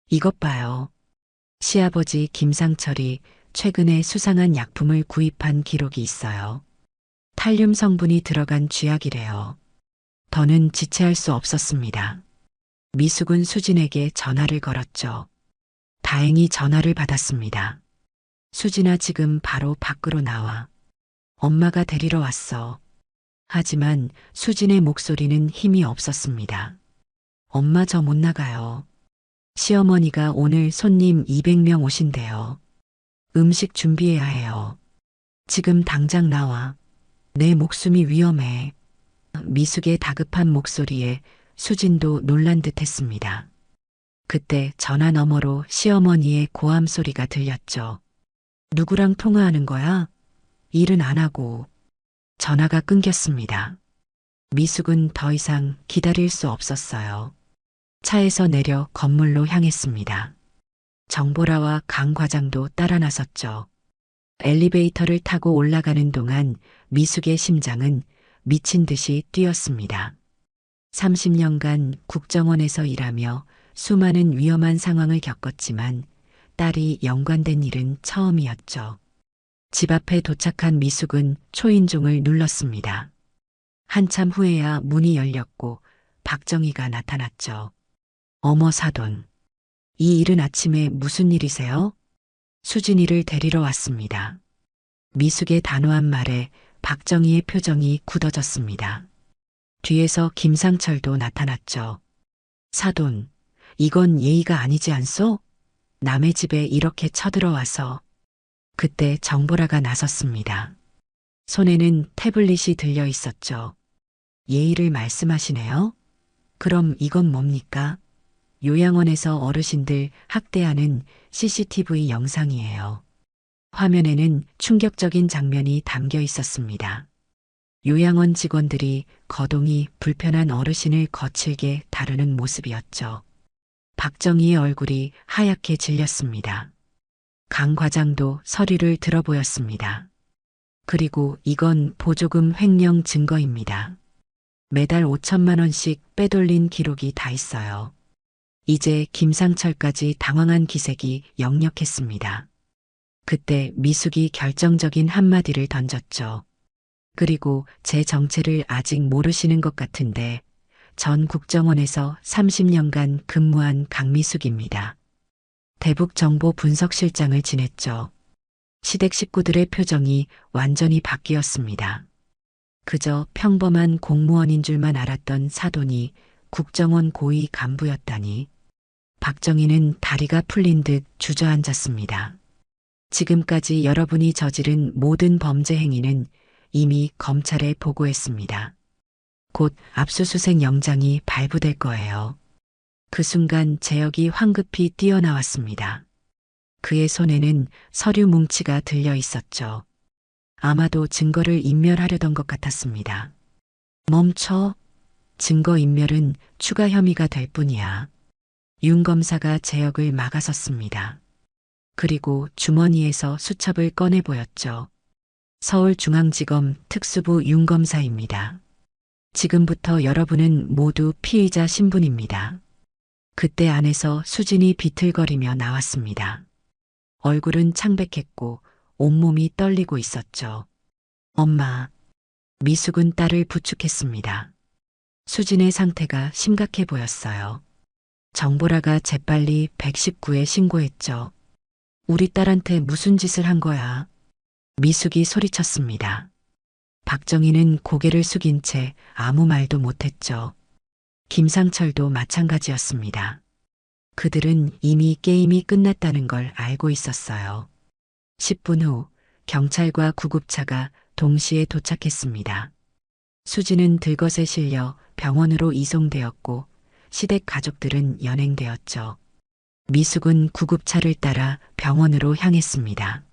Speaker 1: 이것 봐요. 시아버지 김상철이 최근에 수상한 약품을 구입한 기록이 있어요. 탈륨 성분이 들어간 쥐약이래요. 더는 지체할 수 없었습니다. 미숙은 수진에게 전화를 걸었죠. 다행히 전화를 받았습니다. 수진아, 지금 바로 밖으로 나와. 엄마가 데리러 왔어. 하지만 수진의 목소리는 힘이 없었습니다. 엄마, 저 못 나가요. 시어머니가 오늘 손님 200명 오신대요. 음식 준비해야 해요. 지금 당장 나와. 내 목숨이 위험해. 미숙의 다급한 목소리에 수진도 놀란 듯 했습니다. 그때 전화 너머로 시어머니의 고함 소리가 들렸죠. 누구랑 통화하는 거야? 일은 안 하고. 전화가 끊겼습니다. 미숙은 더 이상 기다릴 수 없었어요. 차에서 내려 건물로 향했습니다. 정보라와 강 과장도 따라 나섰죠. 엘리베이터를 타고 올라가는 동안 미숙의 심장은 미친 듯이 뛰었습니다. 30년간 국정원에서 일하며 수많은 위험한 상황을 겪었지만 딸이 연관된 일은 처음이었죠. 집 앞에 도착한 미숙은 초인종을 눌렀습니다. 한참 후에야 문이 열렸고 박정희가 나타났죠. 어머, 사돈. 이 이른 아침에 무슨 일이세요? 수진이를 데리러 왔습니다. 미숙의 단호한 말에 박정희의 표정이 굳어졌습니다. 뒤에서 김상철도 나타났죠. 사돈, 이건 예의가 아니지 않소? 남의 집에 이렇게 쳐들어와서. 그때 정보라가 나섰습니다. 손에는 태블릿이 들려 있었죠. 예의를 말씀하시네요? 그럼 이건 뭡니까? 요양원에서 어르신들 학대하는 CCTV 영상이에요. 화면에는 충격적인 장면이 담겨 있었습니다. 요양원 직원들이 거동이 불편한 어르신을 거칠게 다루는 모습이었죠. 박정희의 얼굴이 하얗게 질렸습니다. 강 과장도 서류를 들어보였습니다. 그리고 이건 보조금 횡령 증거입니다. 매달 5천만 원씩 빼돌린 기록이 다 있어요. 이제 김상철까지 당황한 기색이 역력했습니다. 그때 미숙이 결정적인 한마디를 던졌죠. 그리고 제 정체를 아직 모르시는 것 같은데 전 국정원에서 30년간 근무한 강미숙입니다. 대북정보분석실장을 지냈죠. 시댁 식구들의 표정이 완전히 바뀌었습니다. 그저 평범한 공무원인 줄만 알았던 사돈이 국정원 고위 간부였다니. 박정희는 다리가 풀린 듯 주저앉았습니다. 지금까지 여러분이 저지른 모든 범죄 행위는 이미 검찰에 보고했습니다. 곧 압수수색 영장이 발부될 거예요. 그 순간 재혁이 황급히 뛰어나왔습니다. 그의 손에는 서류 뭉치가 들려 있었죠. 아마도 증거를 인멸하려던 것 같았습니다. 멈춰. 증거 인멸은 추가 혐의가 될 뿐이야. 윤 검사가 재혁을 막아섰습니다. 그리고 주머니에서 수첩을 꺼내 보였죠. 서울중앙지검 특수부 윤 검사입니다. 지금부터 여러분은 모두 피의자 신분입니다. 그때 안에서 수진이 비틀거리며 나왔습니다. 얼굴은 창백했고 온몸이 떨리고 있었죠. 엄마. 미숙은 딸을 부축했습니다. 수진의 상태가 심각해 보였어요. 정보라가 재빨리 119에 신고했죠. 우리 딸한테 무슨 짓을 한 거야? 미숙이 소리쳤습니다. 박정희는 고개를 숙인 채 아무 말도 못했죠. 김상철도 마찬가지였습니다. 그들은 이미 게임이 끝났다는 걸 알고 있었어요. 10분 후 경찰과 구급차가 동시에 도착했습니다. 수지는 들것에 실려 병원으로 이송되었고 시댁 가족들은 연행되었죠. 미숙은 구급차를 따라 병원으로 향했습니다.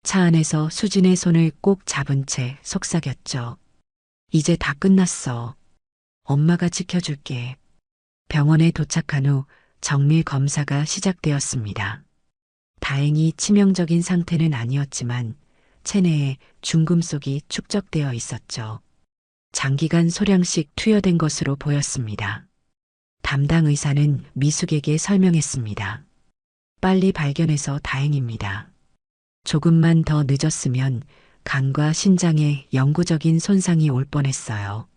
Speaker 1: 차 안에서 수진의 손을 꼭 잡은 채 속삭였죠. 이제 다 끝났어. 엄마가 지켜줄게. 병원에 도착한 후 정밀 검사가 시작되었습니다. 다행히 치명적인 상태는 아니었지만 체내에 중금속이 축적되어 있었죠. 장기간 소량씩 투여된 것으로 보였습니다. 담당 의사는 미숙에게 설명했습니다. 빨리 발견해서 다행입니다. 조금만 더 늦었으면 간과 신장에 영구적인 손상이 올 뻔했어요.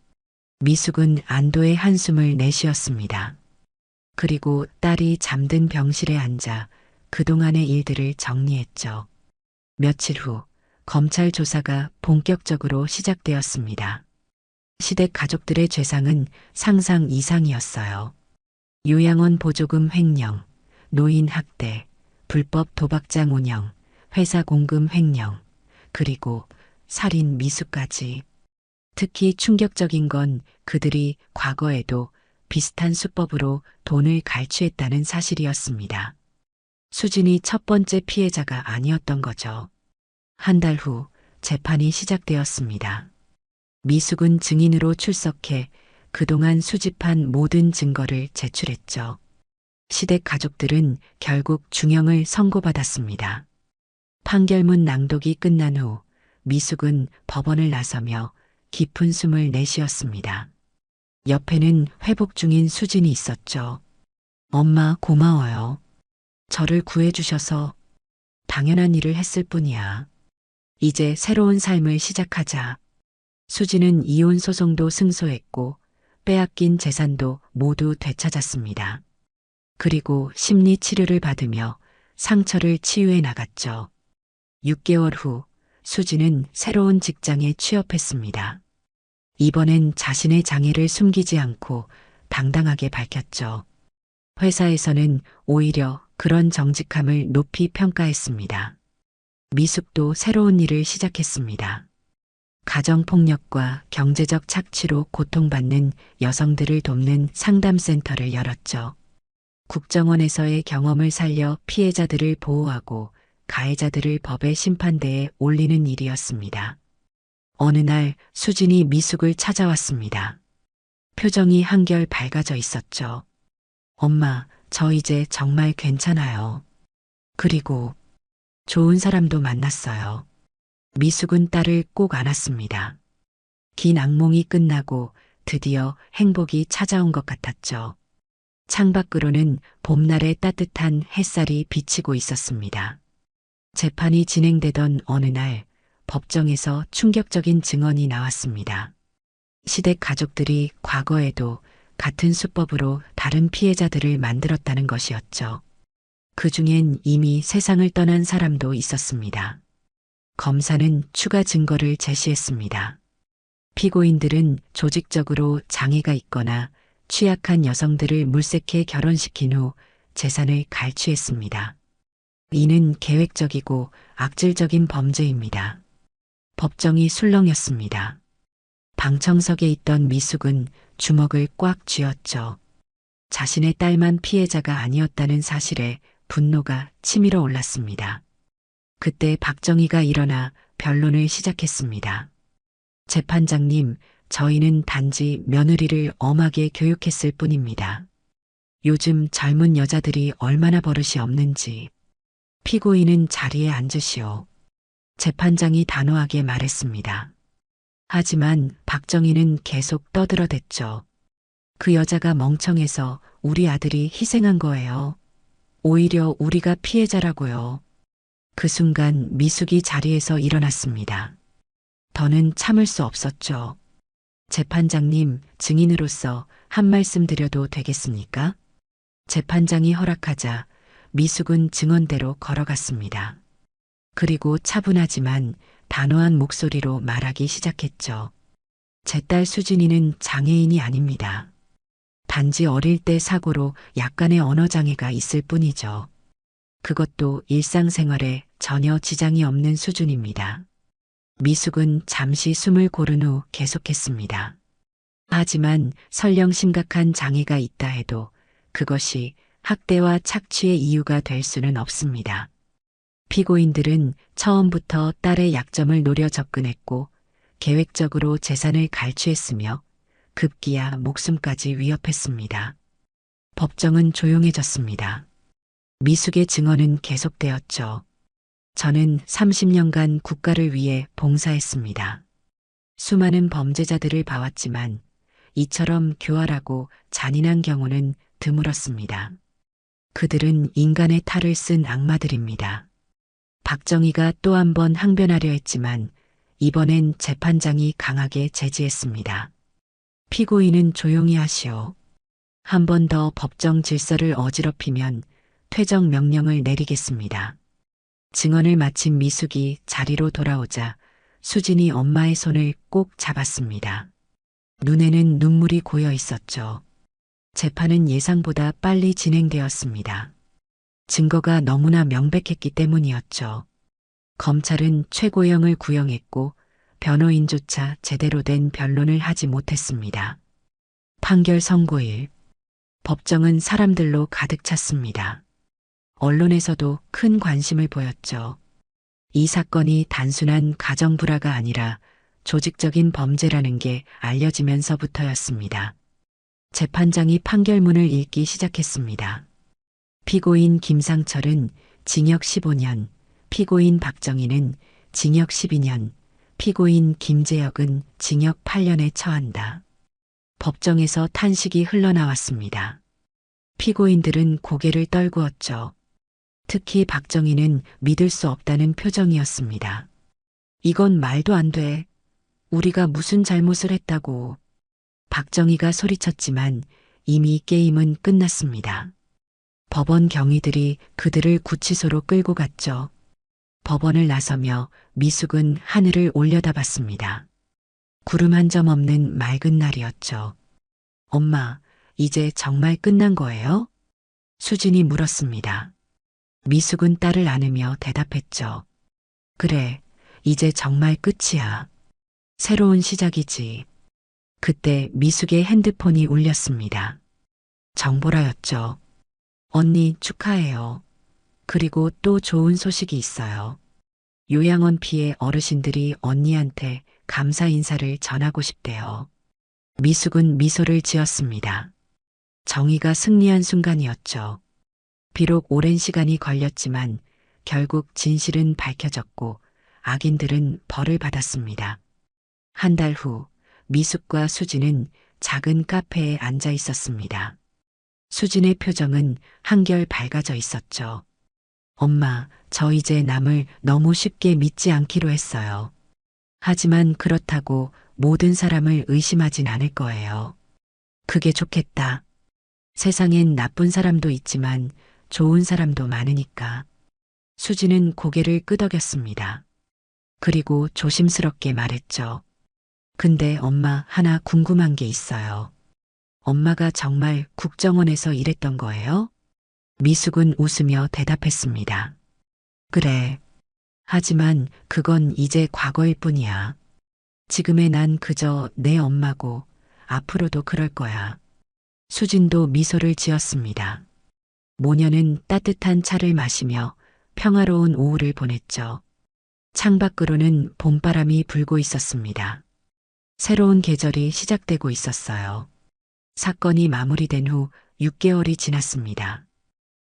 Speaker 1: 미숙은 안도의 한숨을 내쉬었습니다. 그리고 딸이 잠든 병실에 앉아 그동안의 일들을 정리했죠. 며칠 후 검찰 조사가 본격적으로 시작되었습니다. 시댁 가족들의 죄상은 상상 이상이었어요. 요양원 보조금 횡령, 노인 학대, 불법 도박장 운영, 회사 공금 횡령, 그리고 살인 미수까지. 특히 충격적인 건 그들이 과거에도 비슷한 수법으로 돈을 갈취했다는 사실이었습니다. 수진이 첫 번째 피해자가 아니었던 거죠. 한 달 후 재판이 시작되었습니다. 미숙은 증인으로 출석해 그동안 수집한 모든 증거를 제출했죠. 시댁 가족들은 결국 중형을 선고받았습니다. 판결문 낭독이 끝난 후 미숙은 법원을 나서며 깊은 숨을 내쉬었습니다. 옆에는 회복 중인 수진이 있었죠. 엄마 고마워요. 저를 구해주셔서 당연한 일을 했을 뿐이야. 이제 새로운 삶을 시작하자. 수진은 이혼 소송도 승소했고 빼앗긴 재산도 모두 되찾았습니다. 그리고 심리 치료를 받으며 상처를 치유해 나갔죠. 6개월 후 수진은 새로운 직장에 취업했습니다. 이번엔 자신의 장애를 숨기지 않고 당당하게 밝혔죠. 회사에서는 오히려 그런 정직함을 높이 평가했습니다. 미숙도 새로운 일을 시작했습니다. 가정폭력과 경제적 착취로 고통받는 여성들을 돕는 상담센터를 열었죠. 국정원에서의 경험을 살려 피해자들을 보호하고 가해자들을 법의 심판대에 올리는 일이었습니다. 어느 날 수진이 미숙을 찾아왔습니다. 표정이 한결 밝아져 있었죠. 엄마, 저 이제 정말 괜찮아요. 그리고 좋은 사람도 만났어요. 미숙은 딸을 꼭 안았습니다. 긴 악몽이 끝나고 드디어 행복이 찾아온 것 같았죠. 창밖으로는 봄날의 따뜻한 햇살이 비치고 있었습니다. 재판이 진행되던 어느 날 법정에서 충격적인 증언이 나왔습니다. 시댁 가족들이 과거에도 같은 수법으로 다른 피해자들을 만들었다는 것이었죠. 그 중엔 이미 세상을 떠난 사람도 있었습니다. 검사는 추가 증거를 제시했습니다. 피고인들은 조직적으로 장애가 있거나 취약한 여성들을 물색해 결혼시킨 후 재산을 갈취했습니다. 이는 계획적이고 악질적인 범죄입니다. 법정이 술렁였습니다. 방청석에 있던 미숙은 주먹을 꽉 쥐었죠. 자신의 딸만 피해자가 아니었다는 사실에 분노가 치밀어 올랐습니다. 그때 박정희가 일어나 변론을 시작했습니다. 재판장님, 저희는 단지 며느리를 엄하게 교육했을 뿐입니다. 요즘 젊은 여자들이 얼마나 버릇이 없는지. 피고인은 자리에 앉으시오. 재판장이 단호하게 말했습니다. 하지만 박정희는 계속 떠들어댔죠. 그 여자가 멍청해서 우리 아들이 희생한 거예요. 오히려 우리가 피해자라고요. 그 순간 미숙이 자리에서 일어났습니다. 더는 참을 수 없었죠. 재판장님, 증인으로서 한 말씀 드려도 되겠습니까? 재판장이 허락하자 미숙은 증언대로 걸어갔습니다. 그리고 차분하지만 단호한 목소리로 말하기 시작했죠. 제 딸 수진이는 장애인이 아닙니다. 단지 어릴 때 사고로 약간의 언어장애가 있을 뿐이죠. 그것도 일상생활에 전혀 지장이 없는 수준입니다. 미숙은 잠시 숨을 고른 후 계속했습니다. 하지만 설령 심각한 장애가 있다 해도 그것이 학대와 착취의 이유가 될 수는 없습니다. 피고인들은 처음부터 딸의 약점을 노려 접근했고 계획적으로 재산을 갈취했으며 급기야 목숨까지 위협했습니다. 법정은 조용해졌습니다. 미숙의 증언은 계속되었죠. 저는 30년간 국가를 위해 봉사했습니다. 수많은 범죄자들을 봐왔지만 이처럼 교활하고 잔인한 경우는 드물었습니다. 그들은 인간의 탈을 쓴 악마들입니다. 박정희가 또 한 번 항변하려 했지만 이번엔 재판장이 강하게 제지했습니다. 피고인은 조용히 하시오. 한 번 더 법정 질서를 어지럽히면 퇴정 명령을 내리겠습니다. 증언을 마친 미숙이 자리로 돌아오자 수진이 엄마의 손을 꼭 잡았습니다. 눈에는 눈물이 고여 있었죠. 재판은 예상보다 빨리 진행되었습니다. 증거가 너무나 명백했기 때문이었죠. 검찰은 최고형을 구형했고 변호인조차 제대로 된 변론을 하지 못했습니다. 판결 선고일. 법정은 사람들로 가득 찼습니다. 언론에서도 큰 관심을 보였죠. 이 사건이 단순한 가정 불화가 아니라 조직적인 범죄라는 게 알려지면서부터였습니다. 재판장이 판결문을 읽기 시작했습니다. 피고인 김상철은 징역 15년, 피고인 박정희는 징역 12년, 피고인 김재혁은 징역 8년에 처한다. 법정에서 탄식이 흘러나왔습니다. 피고인들은 고개를 떨구었죠. 특히 박정희는 믿을 수 없다는 표정이었습니다. 이건 말도 안 돼. 우리가 무슨 잘못을 했다고. 박정희가 소리쳤지만 이미 게임은 끝났습니다. 법원 경위들이 그들을 구치소로 끌고 갔죠. 법원을 나서며 미숙은 하늘을 올려다봤습니다. 구름 한 점 없는 맑은 날이었죠. 엄마, 이제 정말 끝난 거예요? 수진이 물었습니다. 미숙은 딸을 안으며 대답했죠. 그래, 이제 정말 끝이야. 새로운 시작이지. 그때 미숙의 핸드폰이 울렸습니다. 정보라였죠. 언니 축하해요. 그리고 또 좋은 소식이 있어요. 요양원 피해 어르신들이 언니한테 감사 인사를 전하고 싶대요. 미숙은 미소를 지었습니다. 정의가 승리한 순간이었죠. 비록 오랜 시간이 걸렸지만 결국 진실은 밝혀졌고 악인들은 벌을 받았습니다. 한 달 후 미숙과 수진은 작은 카페에 앉아 있었습니다. 수진의 표정은 한결 밝아져 있었죠. 엄마, 저 이제 남을 너무 쉽게 믿지 않기로 했어요. 하지만 그렇다고 모든 사람을 의심하진 않을 거예요. 그게 좋겠다. 세상엔 나쁜 사람도 있지만 좋은 사람도 많으니까. 수진은 고개를 끄덕였습니다. 그리고 조심스럽게 말했죠. 근데 엄마, 하나 궁금한 게 있어요. 엄마가 정말 국정원에서 일했던 거예요? 미숙은 웃으며 대답했습니다. 그래. 하지만 그건 이제 과거일 뿐이야. 지금의 난 그저 내 엄마고 앞으로도 그럴 거야. 수진도 미소를 지었습니다. 모녀는 따뜻한 차를 마시며 평화로운 오후를 보냈죠. 창밖으로는 봄바람이 불고 있었습니다. 새로운 계절이 시작되고 있었어요. 사건이 마무리된 후 6개월이 지났습니다.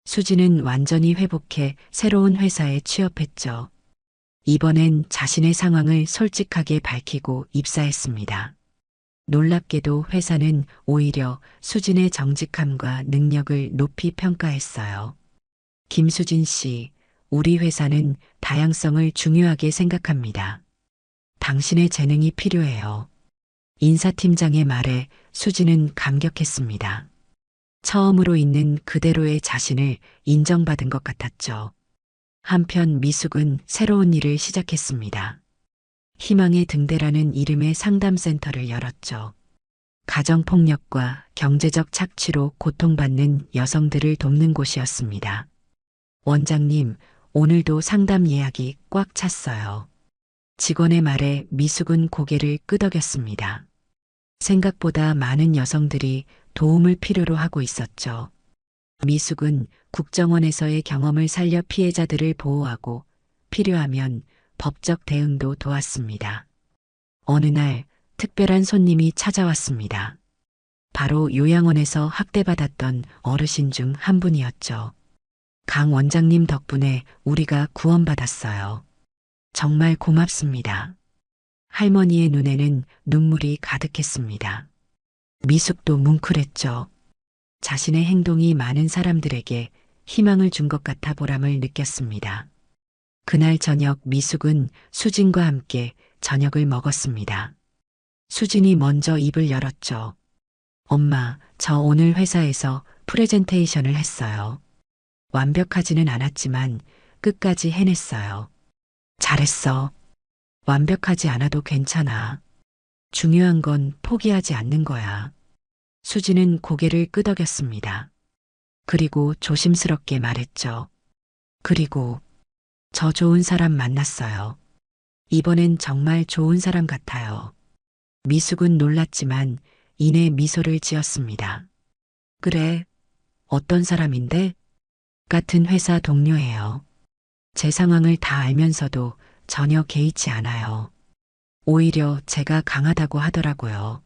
Speaker 1: 수지는 완전히 회복해 새로운 회사에 취업했죠. 이번엔 자신의 상황을 솔직하게 밝히고 입사했습니다. 놀랍게도 회사는 오히려 수진의 정직함과 능력을 높이 평가했어요. 김수진 씨, 우리 회사는 다양성을 중요하게 생각합니다. 당신의 재능이 필요해요. 인사팀장의 말에 수진은 감격했습니다. 처음으로 있는 그대로의 자신을 인정받은 것 같았죠. 한편 미숙은 새로운 일을 시작했습니다. 희망의 등대라는 이름의 상담센터를 열었죠. 가정폭력과 경제적 착취로 고통받는 여성들을 돕는 곳이었습니다. 원장님, 오늘도 상담 예약이 꽉 찼어요. 직원의 말에 미숙은 고개를 끄덕였습니다. 생각보다 많은 여성들이 도움을 필요로 하고 있었죠. 미숙은 국정원에서의 경험을 살려 피해자들을 보호하고 필요하면 법적 대응도 도왔습니다. 어느 날 특별한 손님이 찾아왔습니다. 바로 요양원에서 학대받았던 어르신 중 한 분이었죠. 강 원장님 덕분에 우리가 구원받았어요. 정말 고맙습니다. 할머니의 눈에는 눈물이 가득했습니다. 미숙도 뭉클했죠. 자신의 행동이 많은 사람들에게 희망을 준 것 같아 보람을 느꼈습니다. 그날 저녁 미숙은 수진과 함께 저녁을 먹었습니다. 수진이 먼저 입을 열었죠. 엄마, 저 오늘 회사에서 프레젠테이션을 했어요. 완벽하지는 않았지만 끝까지 해냈어요. 잘했어. 완벽하지 않아도 괜찮아. 중요한 건 포기하지 않는 거야. 수지는 고개를 끄덕였습니다. 그리고 조심스럽게 말했죠. 그리고 저 좋은 사람 만났어요. 이번엔 정말 좋은 사람 같아요. 미숙은 놀랐지만 이내 미소를 지었습니다. 그래, 어떤 사람인데? 같은 회사 동료예요. 제 상황을 다 알면서도 전혀 개의치 않아요. 오히려 제가 강하다고 하더라고요.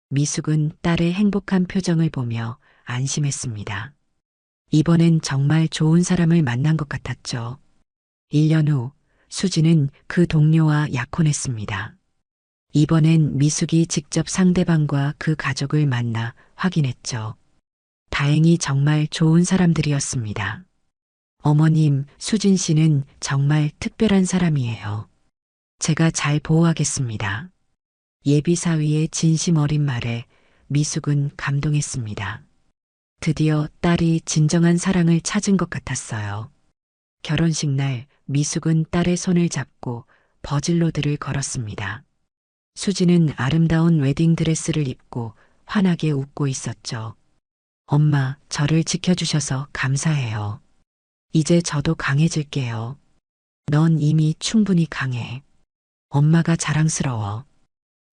Speaker 1: 미숙은 딸의 행복한 표정을 보며 안심했습니다. 이번엔 정말 좋은 사람을 만난 것 같았죠. 1년 후 수지는 그 동료와 약혼했습니다. 이번엔 미숙이 직접 상대방과 그 가족을 만나 확인했죠. 다행히 정말 좋은 사람들이었습니다. 어머님, 수진 씨는 정말 특별한 사람이에요. 제가 잘 보호하겠습니다. 예비 사위의 진심 어린 말에 미숙은 감동했습니다. 드디어 딸이 진정한 사랑을 찾은 것 같았어요. 결혼식 날 미숙은 딸의 손을 잡고 버질로드를 걸었습니다. 수지는 아름다운 웨딩드레스를 입고 환하게 웃고 있었죠. 엄마, 저를 지켜주셔서 감사해요. 이제 저도 강해질게요. 넌 이미 충분히 강해. 엄마가 자랑스러워.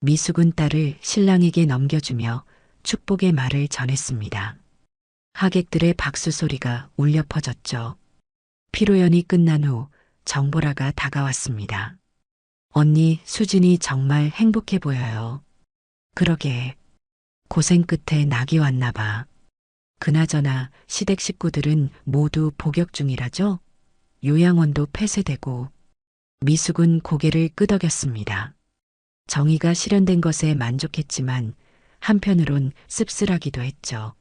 Speaker 1: 미숙은 딸을 신랑에게 넘겨주며 축복의 말을 전했습니다. 하객들의 박수 소리가 울려 퍼졌죠. 피로연이 끝난 후 정보라가 다가왔습니다. 언니, 수진이 정말 행복해 보여요. 그러게. 고생 끝에 낙이 왔나 봐. 그나저나 시댁 식구들은 모두 복역 중이라죠? 요양원도 폐쇄되고. 미숙은 고개를 끄덕였습니다. 정의가 실현된 것에 만족했지만 한편으론 씁쓸하기도 했죠.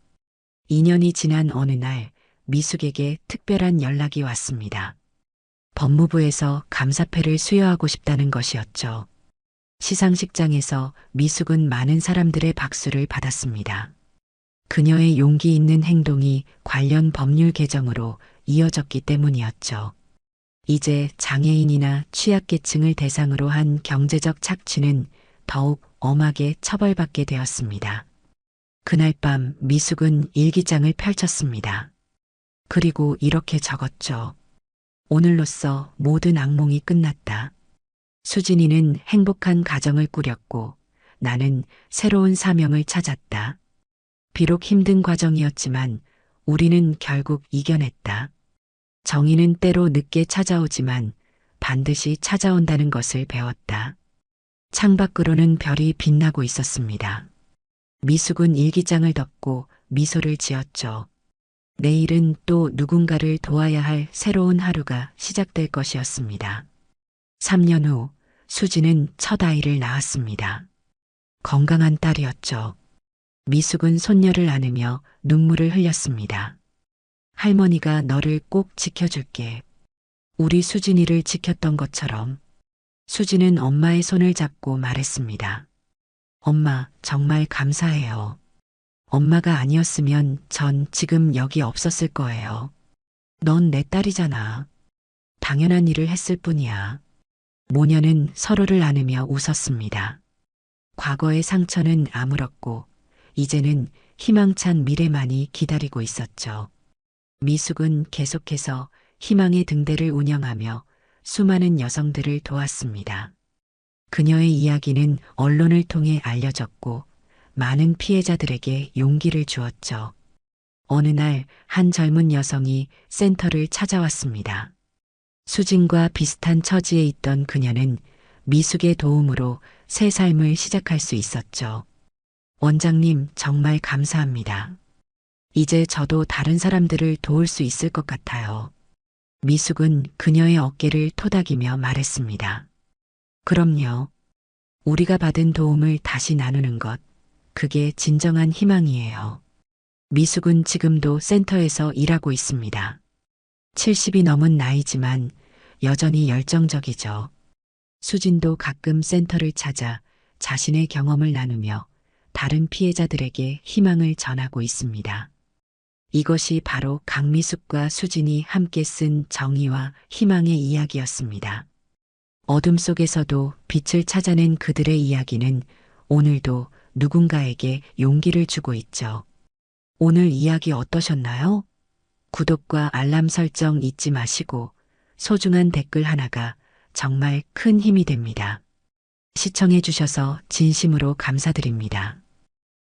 Speaker 1: 2년이 지난 어느 날 미숙에게 특별한 연락이 왔습니다. 법무부에서 감사패를 수여하고 싶다는 것이었죠. 시상식장에서 미숙은 많은 사람들의 박수를 받았습니다. 그녀의 용기 있는 행동이 관련 법률 개정으로 이어졌기 때문이었죠. 이제 장애인이나 취약계층을 대상으로 한 경제적 착취는 더욱 엄하게 처벌받게 되었습니다. 그날 밤 미숙은 일기장을 펼쳤습니다. 그리고 이렇게 적었죠. 오늘로써 모든 악몽이 끝났다. 수진이는 행복한 가정을 꾸렸고 나는 새로운 사명을 찾았다. 비록 힘든 과정이었지만 우리는 결국 이겨냈다. 정의는 때로 늦게 찾아오지만 반드시 찾아온다는 것을 배웠다. 창밖으로는 별이 빛나고 있었습니다. 미숙은 일기장을 덮고 미소를 지었죠. 내일은 또 누군가를 도와야 할 새로운 하루가 시작될 것이었습니다. 3년 후 수지는 첫 아이를 낳았습니다. 건강한 딸이었죠. 미숙은 손녀를 안으며 눈물을 흘렸습니다. 할머니가 너를 꼭 지켜줄게. 우리 수진이를 지켰던 것처럼. 수지는 엄마의 손을 잡고 말했습니다. 엄마, 정말 감사해요. 엄마가 아니었으면 전 지금 여기 없었을 거예요. 넌 내 딸이잖아. 당연한 일을 했을 뿐이야. 모녀는 서로를 안으며 웃었습니다. 과거의 상처는 아물었고 이제는 희망찬 미래만이 기다리고 있었죠. 미숙은 계속해서 희망의 등대를 운영하며 수많은 여성들을 도왔습니다. 그녀의 이야기는 언론을 통해 알려졌고 많은 피해자들에게 용기를 주었죠. 어느 날 한 젊은 여성이 센터를 찾아왔습니다. 수진과 비슷한 처지에 있던 그녀는 미숙의 도움으로 새 삶을 시작할 수 있었죠. 원장님, 정말 감사합니다. 이제 저도 다른 사람들을 도울 수 있을 것 같아요. 미숙은 그녀의 어깨를 토닥이며 말했습니다. 그럼요. 우리가 받은 도움을 다시 나누는 것, 그게 진정한 희망이에요. 미숙은 지금도 센터에서 일하고 있습니다. 70이 넘은 나이지만 여전히 열정적이죠. 수진도 가끔 센터를 찾아 자신의 경험을 나누며 다른 피해자들에게 희망을 전하고 있습니다. 이것이 바로 강미숙과 수진이 함께 쓴 정의와 희망의 이야기였습니다. 어둠 속에서도 빛을 찾아낸 그들의 이야기는 오늘도 누군가에게 용기를 주고 있죠. 오늘 이야기 어떠셨나요? 구독과 알람 설정 잊지 마시고 소중한 댓글 하나가 정말 큰 힘이 됩니다. 시청해 주셔서 진심으로 감사드립니다.